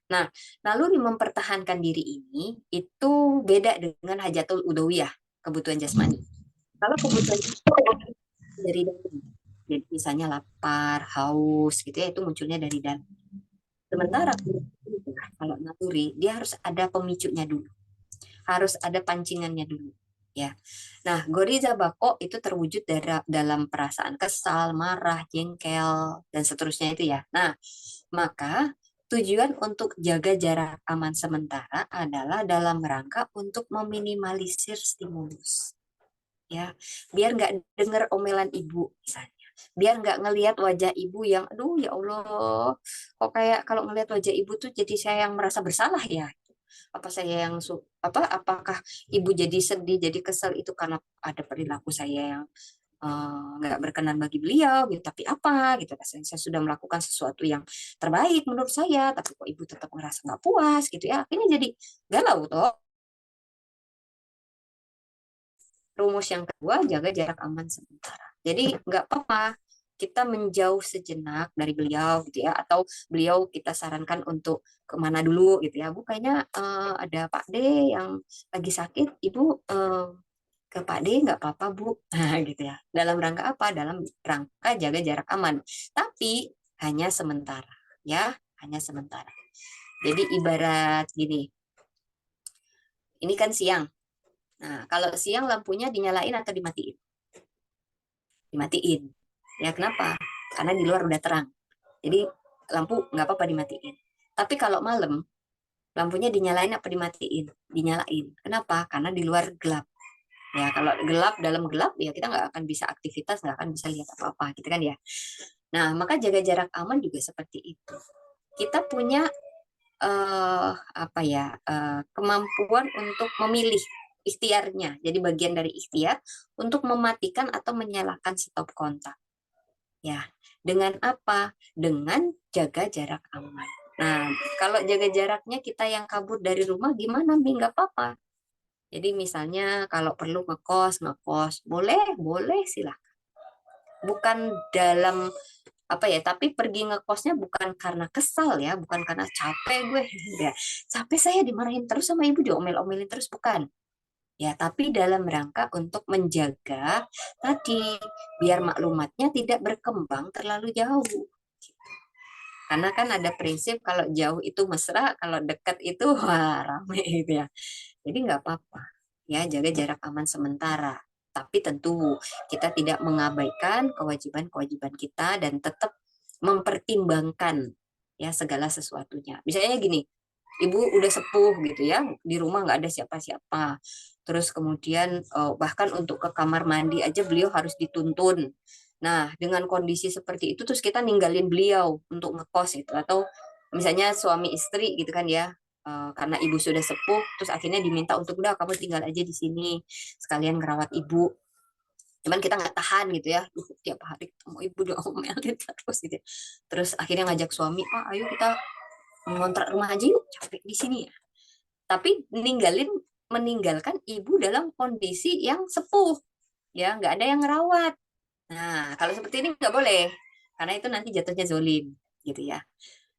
Nah, naluri mempertahankan diri ini itu beda dengan hajatul udawiyah, kebutuhan jasmani. Kalau kebutuhan dari dalam, jadi misalnya lapar, haus, gitu ya, itu munculnya dari dalam. Sementara kalau naluri, dia harus ada pemicunya dulu, harus ada pancingannya dulu. Ya, nah goriza bako itu terwujud dalam perasaan kesal, marah, jengkel, dan seterusnya itu ya. Nah, maka tujuan untuk jaga jarak aman sementara adalah dalam rangka untuk meminimalisir stimulus. Ya, biar nggak dengar omelan ibu misalnya. Biar nggak ngelihat wajah ibu yang, aduh ya Allah, kok kayak kalau ngelihat wajah ibu tuh jadi saya yang merasa bersalah ya. Apa saya yang apakah ibu jadi sedih, jadi kesel itu karena ada perilaku saya yang nggak berkenan bagi beliau gitu, tapi apa gitu, rasanya saya sudah melakukan sesuatu yang terbaik menurut saya, tapi kok ibu tetap merasa nggak puas gitu ya, ini jadi galau toh. Rumus yang kedua, jaga jarak aman sementara. Jadi nggak apa-apa kita menjauh sejenak dari beliau gitu ya, atau beliau kita sarankan untuk kemana dulu gitu ya. Bu kayaknya ada Pak D yang lagi sakit, Ibu ke Pak D nggak apa-apa Bu, nah, gitu ya. Dalam rangka apa? Dalam rangka jaga jarak aman. Tapi hanya sementara ya, hanya sementara. Jadi ibarat gini, ini kan siang. Nah, kalau siang lampunya dinyalain atau dimatiin? Dimatiin. Ya kenapa? Karena di luar udah terang. Jadi lampu nggak apa-apa dimatiin. Tapi kalau malam, lampunya dinyalain apa dimatiin? Dinyalain. Kenapa? Karena di luar gelap. Ya kalau gelap, dalam gelap ya kita nggak akan bisa aktivitas, nggak akan bisa lihat apa-apa, gitu kan ya. Nah maka jaga jarak aman juga seperti itu. Kita punya apa ya, kemampuan untuk memilih ikhtiarnya. Jadi bagian dari ikhtiar untuk mematikan atau menyalakan stop kontak. Ya, dengan apa? Dengan jaga jarak aman. Nah, kalau jaga jaraknya kita yang kabur dari rumah gimana, Bi? Nggak apa-apa. Jadi misalnya kalau perlu ngekos, ngekos. Boleh, boleh silakan. Bukan dalam apa ya, tapi pergi ngekosnya bukan karena kesal ya, bukan karena capek gue ya, capek saya dimarahin terus sama ibu, diomel-omelin terus, bukan ya, tapi dalam rangka untuk menjaga tadi biar maklumatnya tidak berkembang terlalu jauh. Karena kan ada prinsip kalau jauh itu mesra, kalau dekat itu wah rame gitu ya. Jadi nggak apa-apa ya, jaga jarak aman sementara. Tapi tentu kita tidak mengabaikan kewajiban-kewajiban kita dan tetap mempertimbangkan ya segala sesuatunya. Misalnya gini, ibu udah sepuh gitu ya, di rumah nggak ada siapa-siapa. Terus kemudian bahkan untuk ke kamar mandi aja beliau harus dituntun. Nah, dengan kondisi seperti itu terus kita ninggalin beliau untuk ngekos itu, atau misalnya suami istri gitu kan ya, karena ibu sudah sepuh terus akhirnya diminta untuk udah kamu tinggal aja di sini sekalian ngerawat ibu. Cuman kita nggak tahan gitu ya, tiap hari ketemu ibu diomelin terus gitu ya. Terus akhirnya ngajak suami, ayo kita ngontrak rumah aja yuk, capek di sini ya. Tapi meninggalkan ibu dalam kondisi yang sepuh ya, nggak ada yang ngerawat. Nah, kalau seperti ini nggak boleh, karena itu nanti jatuhnya zolim, gitu ya.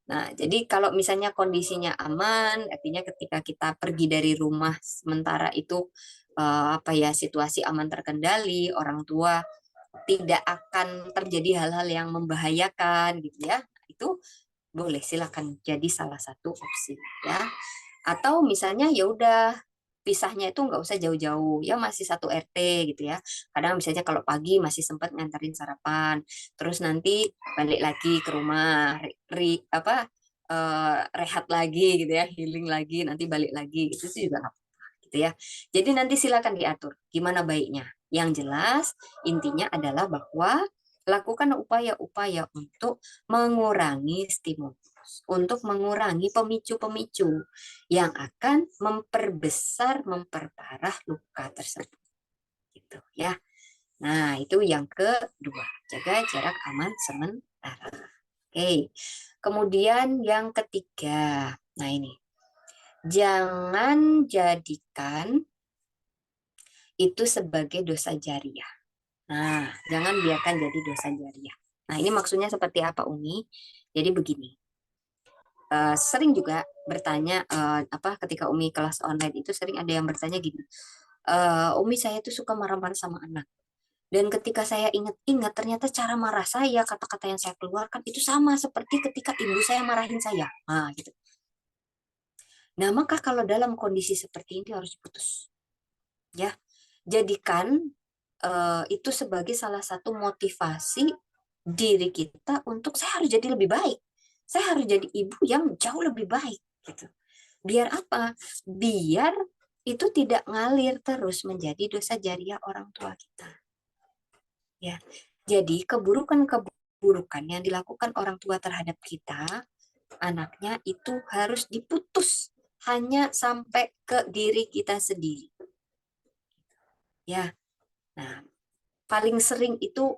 Nah, jadi kalau misalnya kondisinya aman, artinya ketika kita pergi dari rumah sementara itu apa ya, situasi aman terkendali, orang tua tidak akan terjadi hal-hal yang membahayakan, gitu ya. Itu boleh, silakan jadi salah satu opsi ya. Atau misalnya ya udah pisahnya itu nggak usah jauh-jauh ya, masih satu RT gitu ya. Kadang misalnya kalau pagi masih sempat nganterin sarapan, terus nanti balik lagi ke rumah, apa rehat lagi gitu ya, healing lagi, nanti balik lagi, itu sih juga nggak apa-apa gitu ya. Jadi nanti silakan diatur gimana baiknya. Yang jelas intinya adalah bahwa lakukan upaya-upaya untuk mengurangi stimulus, untuk mengurangi pemicu-pemicu yang akan memperbesar, memperparah luka tersebut. Gitu ya. Nah, itu yang kedua, jaga jarak aman sementara. Oke. Kemudian yang ketiga, nah ini, jangan jadikan itu sebagai dosa jariah. Nah, jangan biarkan jadi dosa jariah. Nah, ini maksudnya seperti apa, Umi? Jadi begini, sering juga bertanya apa ketika Umi kelas online itu sering ada yang bertanya gini, Umi saya tuh suka marah-marah sama anak. Dan ketika saya ingat-ingat ternyata cara marah saya, kata-kata yang saya keluarkan itu sama seperti ketika ibu saya marahin saya. Nah, gitu. Nah, maka kalau dalam kondisi seperti ini harus diputus. Ya, jadikan itu sebagai salah satu motivasi diri kita untuk saya harus jadi lebih baik. Saya harus jadi ibu yang jauh lebih baik gitu. Biar apa? Biar itu tidak ngalir terus menjadi dosa jariah orang tua kita. Ya. Jadi keburukan-keburukan yang dilakukan orang tua terhadap kita, anaknya itu harus diputus hanya sampai ke diri kita sendiri. Ya. Nah, paling sering itu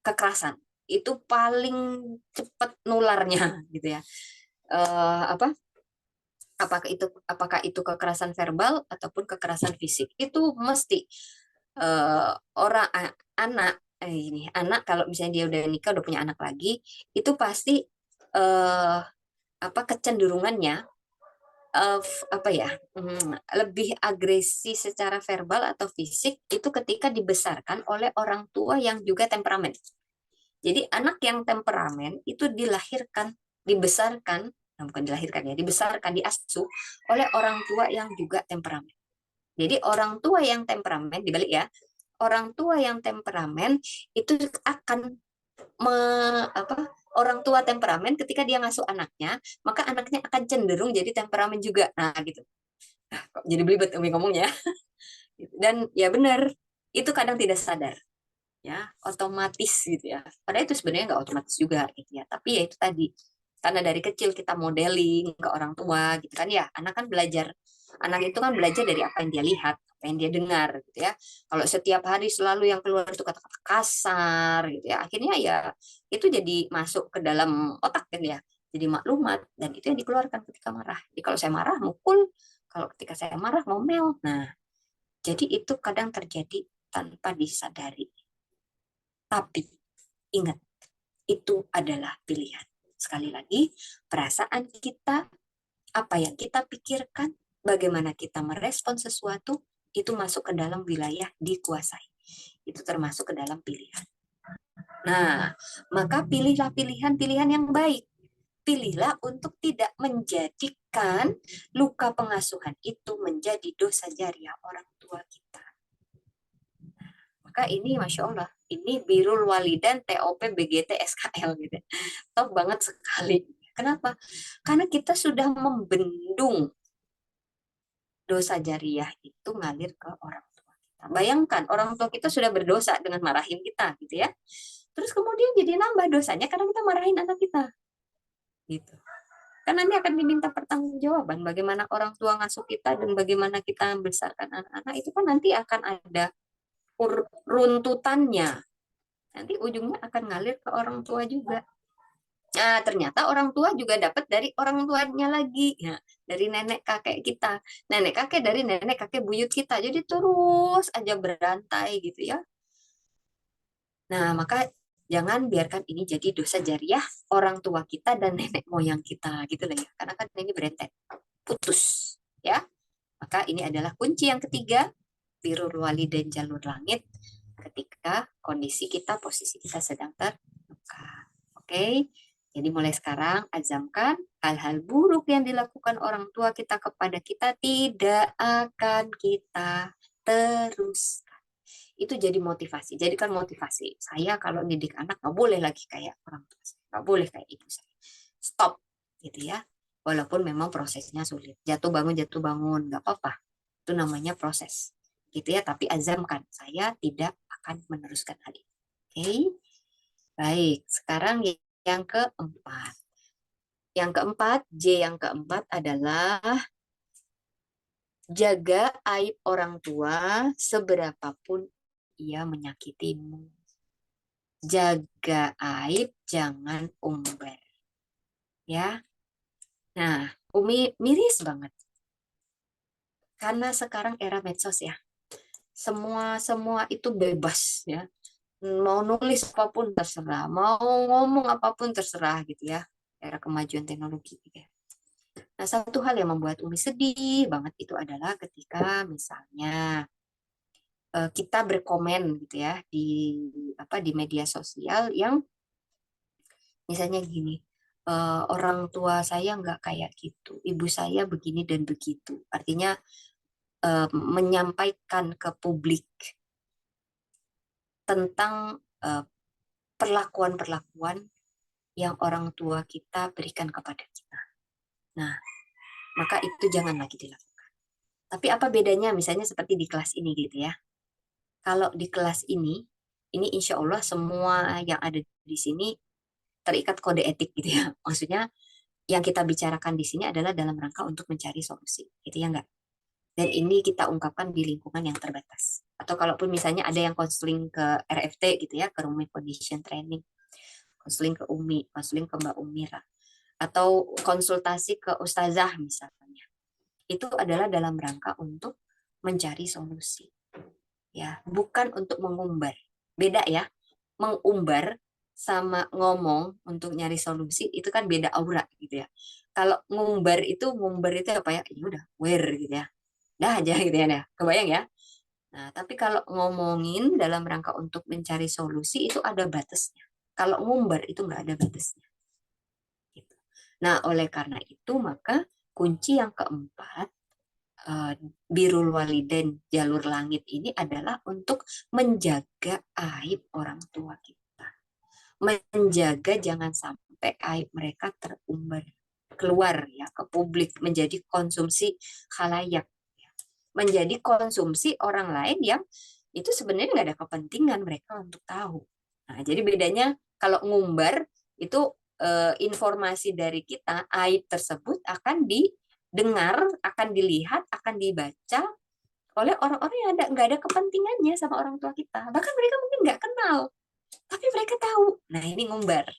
kekerasan. Itu paling cepat nularnya gitu ya. Apa? Apakah itu kekerasan verbal ataupun kekerasan fisik, itu mesti orang anak ini anak kalau misalnya dia udah nikah udah punya anak lagi, itu pasti eh, apa kecenderungannya apa ya, lebih agresi secara verbal atau fisik itu ketika dibesarkan oleh orang tua yang juga temperamen. Jadi anak yang temperamen itu dilahirkan, dibesarkan, nah bukan dilahirkan ya, dibesarkan, diasuh oleh orang tua yang juga temperamen. Jadi orang tua yang temperamen, dibalik ya, orang tua yang temperamen itu akan me, apa, orang tua temperamen ketika dia ngasuh anaknya, maka anaknya akan cenderung jadi temperamen juga. Nah, gitu. Kok jadi belibet Umi ngomongnya. Dan ya benar, itu kadang tidak sadar ya, otomatis gitu ya. Padahal itu sebenarnya nggak otomatis juga gitu ya. Tapi ya itu tadi, karena dari kecil kita modeling ke orang tua gitu kan ya, anak kan belajar, anak itu kan belajar dari apa yang dia lihat, apa yang dia dengar gitu ya. Kalau setiap hari selalu yang keluar itu kata-kata kasar gitu ya, akhirnya ya itu jadi masuk ke dalam otak kan ya, jadi maklumat, dan itu yang dikeluarkan ketika marah. Jadi kalau saya marah mukul, kalau ketika saya marah ngomel. Nah, jadi itu kadang terjadi tanpa disadari. Tapi ingat, itu adalah pilihan. Sekali lagi, perasaan kita, apa yang kita pikirkan, bagaimana kita merespon sesuatu, itu masuk ke dalam wilayah dikuasai. Itu termasuk ke dalam pilihan. Nah, maka pilihlah pilihan-pilihan yang baik. Pilihlah untuk tidak menjadikan luka pengasuhan itu menjadi dosa jariah orang tua kita. Maka ini Masya Allah, ini Birrul Walidain TOP BGT SKL gitu. Top banget sekali. Kenapa? Karena kita sudah membendung dosa jariah itu ngalir ke orang tua kita. Bayangkan orang tua kita sudah berdosa dengan marahin kita gitu ya. Terus kemudian jadi nambah dosanya karena kita marahin anak kita. Gitu. Kan nanti akan diminta pertanggungjawaban bagaimana orang tua ngasuh kita dan bagaimana kita membesarkan anak-anak itu kan nanti akan ada runtutannya. Nanti ujungnya akan ngalir ke orang tua juga. Nah, ternyata orang tua juga dapat dari orang tuanya lagi, ya, dari nenek kakek kita, nenek kakek dari nenek kakek buyut kita. Jadi terus aja berantai gitu ya. Nah, maka jangan biarkan ini jadi dosa jariah orang tua kita dan nenek moyang kita gitu lah ya. Karena kan ini berentet, putus, ya. Maka ini adalah kunci yang ketiga, birrul walidain jalur langit ketika kondisi kita, posisi kita sedang terluka. Oke. Jadi mulai sekarang azamkan hal-hal buruk yang dilakukan orang tua kita kepada kita tidak akan kita teruskan. Itu jadi motivasi. Jadikan motivasi. Saya kalau didik anak nggak boleh lagi kayak orang tua saya. Nggak boleh kayak ibu saya. Stop. Gitu ya. Walaupun memang prosesnya sulit. Jatuh bangun, nggak apa-apa. Itu namanya proses. Gitu ya. Tapi azamkan. Saya tidak akan meneruskan hal ini. Oke. Baik. Sekarang yang keempat. Yang keempat, J yang keempat adalah jaga aib orang tua seberapapun ia menyakitimu. Jaga aib, jangan umbar. Ya. Nah, Umi miris banget. Karena sekarang era medsos ya. Semua itu bebas ya. Mau nulis apapun terserah, mau ngomong apapun terserah gitu ya. Era kemajuan teknologi gitu ya. Nah, satu hal yang membuat Umi sedih banget itu adalah ketika misalnya kita berkomen gitu ya di media sosial yang misalnya gini, orang tua saya nggak kayak gitu, ibu saya begini dan begitu. Artinya menyampaikan ke publik tentang perlakuan-perlakuan yang orang tua kita berikan kepada kita. Nah, maka itu jangan lagi dilakukan. Tapi apa bedanya misalnya seperti di kelas ini gitu ya. Kalau di kelas ini insya Allah semua yang ada di sini terikat kode etik gitu ya. Maksudnya yang kita bicarakan di sini adalah dalam rangka untuk mencari solusi, gitu ya enggak? Dan ini kita ungkapkan di lingkungan yang terbatas. Atau kalaupun misalnya ada yang konseling ke RFT gitu ya, ke Rumi Condition Training, konseling ke Umi, konseling ke Mbak Umira, atau konsultasi ke Ustazah misalnya. Itu adalah dalam rangka untuk mencari solusi. Ya, bukan untuk mengumbar. Beda ya. Mengumbar sama ngomong untuk nyari solusi itu kan beda aura gitu ya. Kalau ngumbar itu apa ya? Ya udah, gitu ya. Dah aja gitu ya, dah. Kebayang ya? Nah, tapi kalau ngomongin dalam rangka untuk mencari solusi itu ada batasnya. Kalau ngumbar itu nggak ada batasnya. Gitu. Nah, oleh karena itu maka kunci yang keempat birrul walidain jalur langit ini adalah untuk menjaga aib orang tua kita. Menjaga jangan sampai aib mereka terumbar keluar ya ke publik menjadi konsumsi khalayak, menjadi konsumsi orang lain yang itu sebenarnya nggak ada kepentingan mereka untuk tahu. Nah, jadi bedanya kalau ngumbar itu informasi dari kita aib tersebut akan didengar, akan dilihat, akan dibaca oleh orang-orang yang nggak ada kepentingannya sama orang tua kita. Bahkan mereka mungkin nggak kenal, tapi mereka tahu. Nah, ini ngumbar,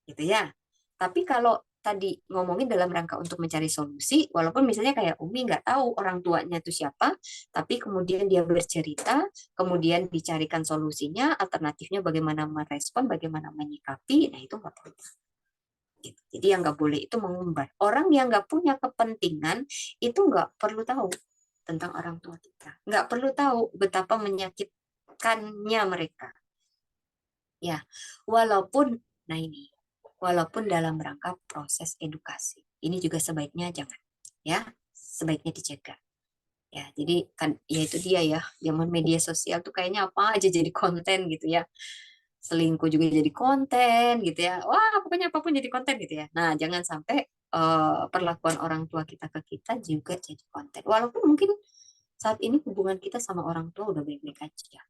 gitu ya. Tapi kalau tadi ngomongin dalam rangka untuk mencari solusi, walaupun misalnya kayak Umi nggak tahu orang tuanya itu siapa, tapi kemudian dia bercerita, kemudian dicarikan solusinya, alternatifnya bagaimana merespon, bagaimana menyikapi, nah itu nggak perlu. Gitu. Jadi yang nggak boleh itu mengumbar. Orang yang nggak punya kepentingan itu nggak perlu tahu tentang orang tua kita. Nggak perlu tahu betapa menyakitkannya mereka. Ya, walaupun, nah ini, walaupun dalam rangka proses edukasi. Ini juga sebaiknya jangan, ya, sebaiknya dijaga. Ya, jadi kan, ya itu dia ya, zaman media sosial tuh kayaknya apa aja jadi konten gitu ya. Selingkuh juga jadi konten gitu ya. Wah, pokoknya apapun jadi konten gitu ya. Nah, jangan sampai perlakuan orang tua kita ke kita juga jadi konten. Walaupun mungkin saat ini hubungan kita sama orang tua udah baik-baik aja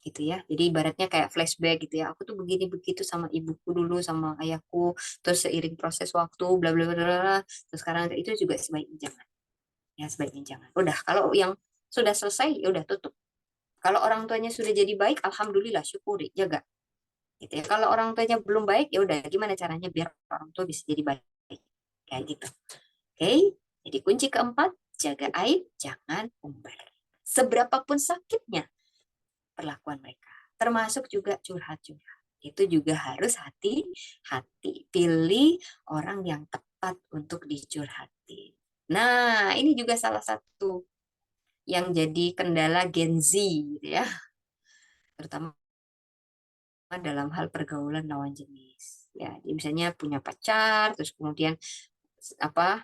gitu ya. Jadi ibaratnya kayak flashback gitu ya. Aku tuh begini begitu sama ibuku dulu, sama ayahku, terus seiring proses waktu, bla bla bla bla. Terus sekarang itu juga sebaiknya jangan. Ya, sebaiknya jangan. Udah, kalau yang sudah selesai, ya udah tutup. Kalau orang tuanya sudah jadi baik, alhamdulillah, syukuri, jaga. Gitu ya. Kalau orang tuanya belum baik, ya udah gimana caranya biar orang tua bisa jadi baik. Kayak gitu. Oke. Jadi kunci keempat, jaga aib, jangan umbar. Seberapapun sakitnya perlakuan mereka. Termasuk juga curhat-curhat. Itu juga harus hati-hati. Pilih orang yang tepat untuk dicurhati. Nah, ini juga salah satu yang jadi kendala Gen Z gitu ya, terutama dalam hal pergaulan lawan jenis. Ya, dia misalnya punya pacar, terus kemudian apa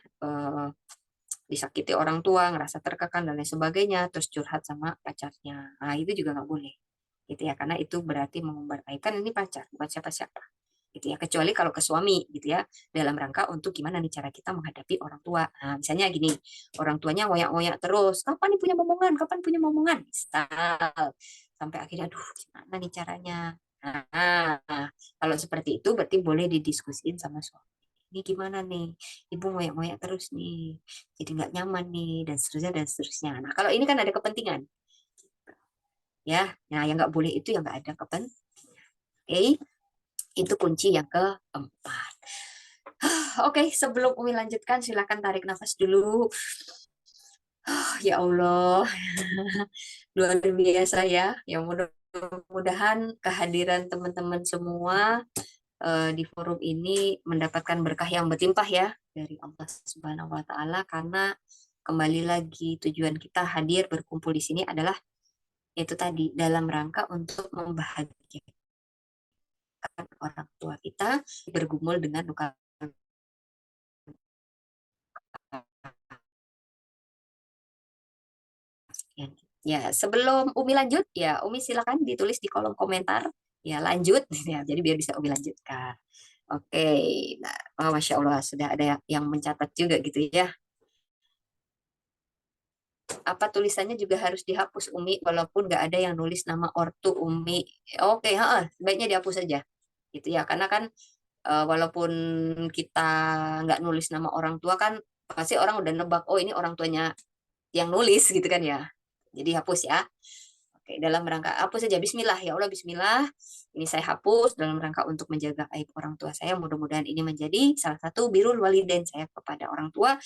disakiti orang tua, ngerasa terkekang dan lain sebagainya, terus curhat sama pacarnya. Nah, itu juga nggak boleh, gitu ya, karena itu berarti mengumbar aib. Kan ini pacar, bukan siapa-siapa, gitu ya. Kecuali kalau ke suami, gitu ya, dalam rangka untuk gimana nih cara kita menghadapi orang tua. Nah, misalnya gini, orang tuanya ngoyak-ngoyak terus, kapan nih punya momongan, kapan punya momongan, misal, sampai akhirnya, aduh, gimana nih caranya? Nah, kalau seperti itu berarti boleh didiskusin sama suami. Ini gimana nih? Ibu ngoyak-ngoyak terus nih, jadi nggak nyaman nih, dan seterusnya dan seterusnya. Nah, kalau ini kan ada kepentingan, ya. Nah, yang nggak boleh itu yang nggak ada kepentingan. Oke, itu kunci yang keempat. Oke, sebelum Umi lanjutkan, silakan tarik nafas dulu. Ya Allah, luar biasa ya. Yang mudah-mudahan kehadiran teman-teman semua di forum ini mendapatkan berkah yang berlimpah ya dari Allah Subhanahu wa taala, karena kembali lagi tujuan kita hadir berkumpul di sini adalah itu tadi dalam rangka untuk membahagiakan orang tua kita bergumul dengan luka. Ya, sebelum Umi lanjut, ya Umi silakan ditulis di kolom komentar. Ya, lanjut. Ya, jadi biar bisa Umi lanjutkan. Oke, nah, oh, Masya Allah, sudah ada yang mencatat juga gitu ya. Apa tulisannya juga harus dihapus Umi, walaupun nggak ada yang nulis nama ortu Umi. Oke, sebaiknya dihapus saja. Gitu ya, karena kan walaupun kita nggak nulis nama orang tua kan, pasti orang udah nebak, oh ini orang tuanya yang nulis gitu kan ya. Jadi hapus ya. Oke, dalam rangka hapus saja. Bismillah ya Allah, Bismillah. Ini saya hapus dalam rangka untuk menjaga aib orang tua saya. Mudah-mudahan ini menjadi salah satu birrul walidain saya kepada orang tua,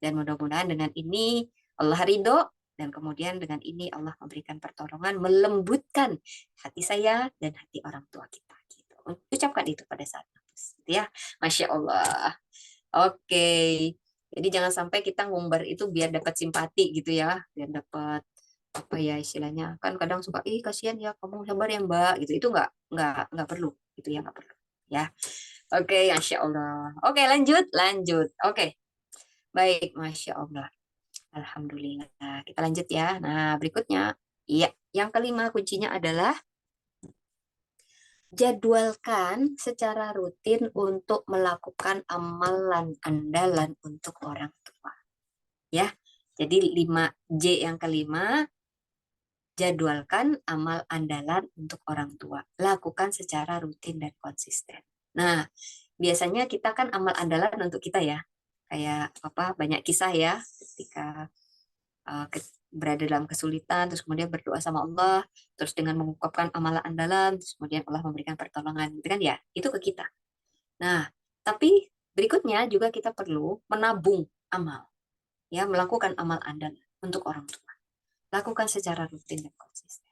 dan mudah-mudahan dengan ini Allah ridho, dan kemudian dengan ini Allah memberikan pertolongan, melembutkan hati saya dan hati orang tua kita. Gitu. Ucapkan itu pada saat hapus. Gitu ya, Masya Allah. Oke, jadi jangan sampai kita ngumbar itu biar dapat simpati gitu ya, biar dapat apa ya istilahnya, kan kadang suka ih kasihan ya kamu sabar ya Mbak gitu, itu nggak perlu gitu ya, nggak perlu ya. Oke, Masya Allah. Oke, lanjut lanjut. Oke, baik, Masya Allah. Alhamdulillah. Kita lanjut ya. Nah, berikutnya. Iya, yang kelima kuncinya adalah jadwalkan secara rutin untuk melakukan amalan andalan untuk orang tua. Ya, jadi 5J yang kelima, jadwalkan amal andalan untuk orang tua. Lakukan secara rutin dan konsisten. Nah, biasanya kita kan amal andalan untuk kita ya. Kayak apa, banyak kisah ya ketika berada dalam kesulitan, terus kemudian berdoa sama Allah, terus dengan mengungkapkan amalan andalan, terus kemudian Allah memberikan pertolongan, gitu kan ya, itu ke kita. Nah, tapi Berikutnya juga kita perlu menabung amal, ya, melakukan amal andalan untuk orang tua. Lakukan secara rutin dan konsisten.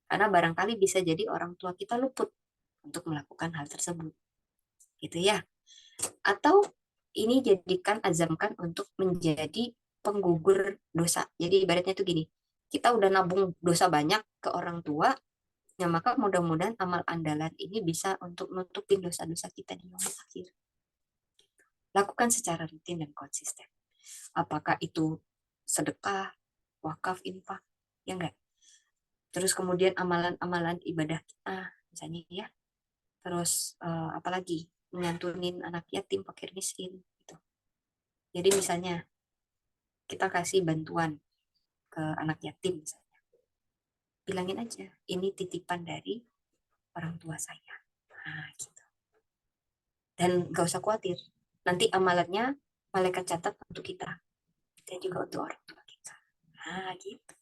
Karena barangkali bisa jadi orang tua kita luput untuk melakukan hal tersebut. Gitu ya. Atau ini jadikan, azamkan untuk menjadi penggugur dosa. Jadi ibaratnya tuh gini, kita udah nabung dosa banyak ke orang tua, ya maka mudah-mudahan amal andalan ini bisa untuk nutupin dosa-dosa kita di yaumul akhir. Lakukan secara rutin dan konsisten. Apakah itu sedekah, wakaf, infak, ya enggak? Terus kemudian amalan-amalan ibadah kita, misalnya ya. Terus apalagi menyantunin anak yatim, fakir miskin, gitu. Jadi misalnya kita kasih bantuan ke anak yatim, misalnya, bilangin aja, ini titipan dari orang tua saya. Nah, gitu. Dan gak usah khawatir, nanti amalannya malaikat catat untuk kita dan juga untuk orang tua kita. Nah, gitu.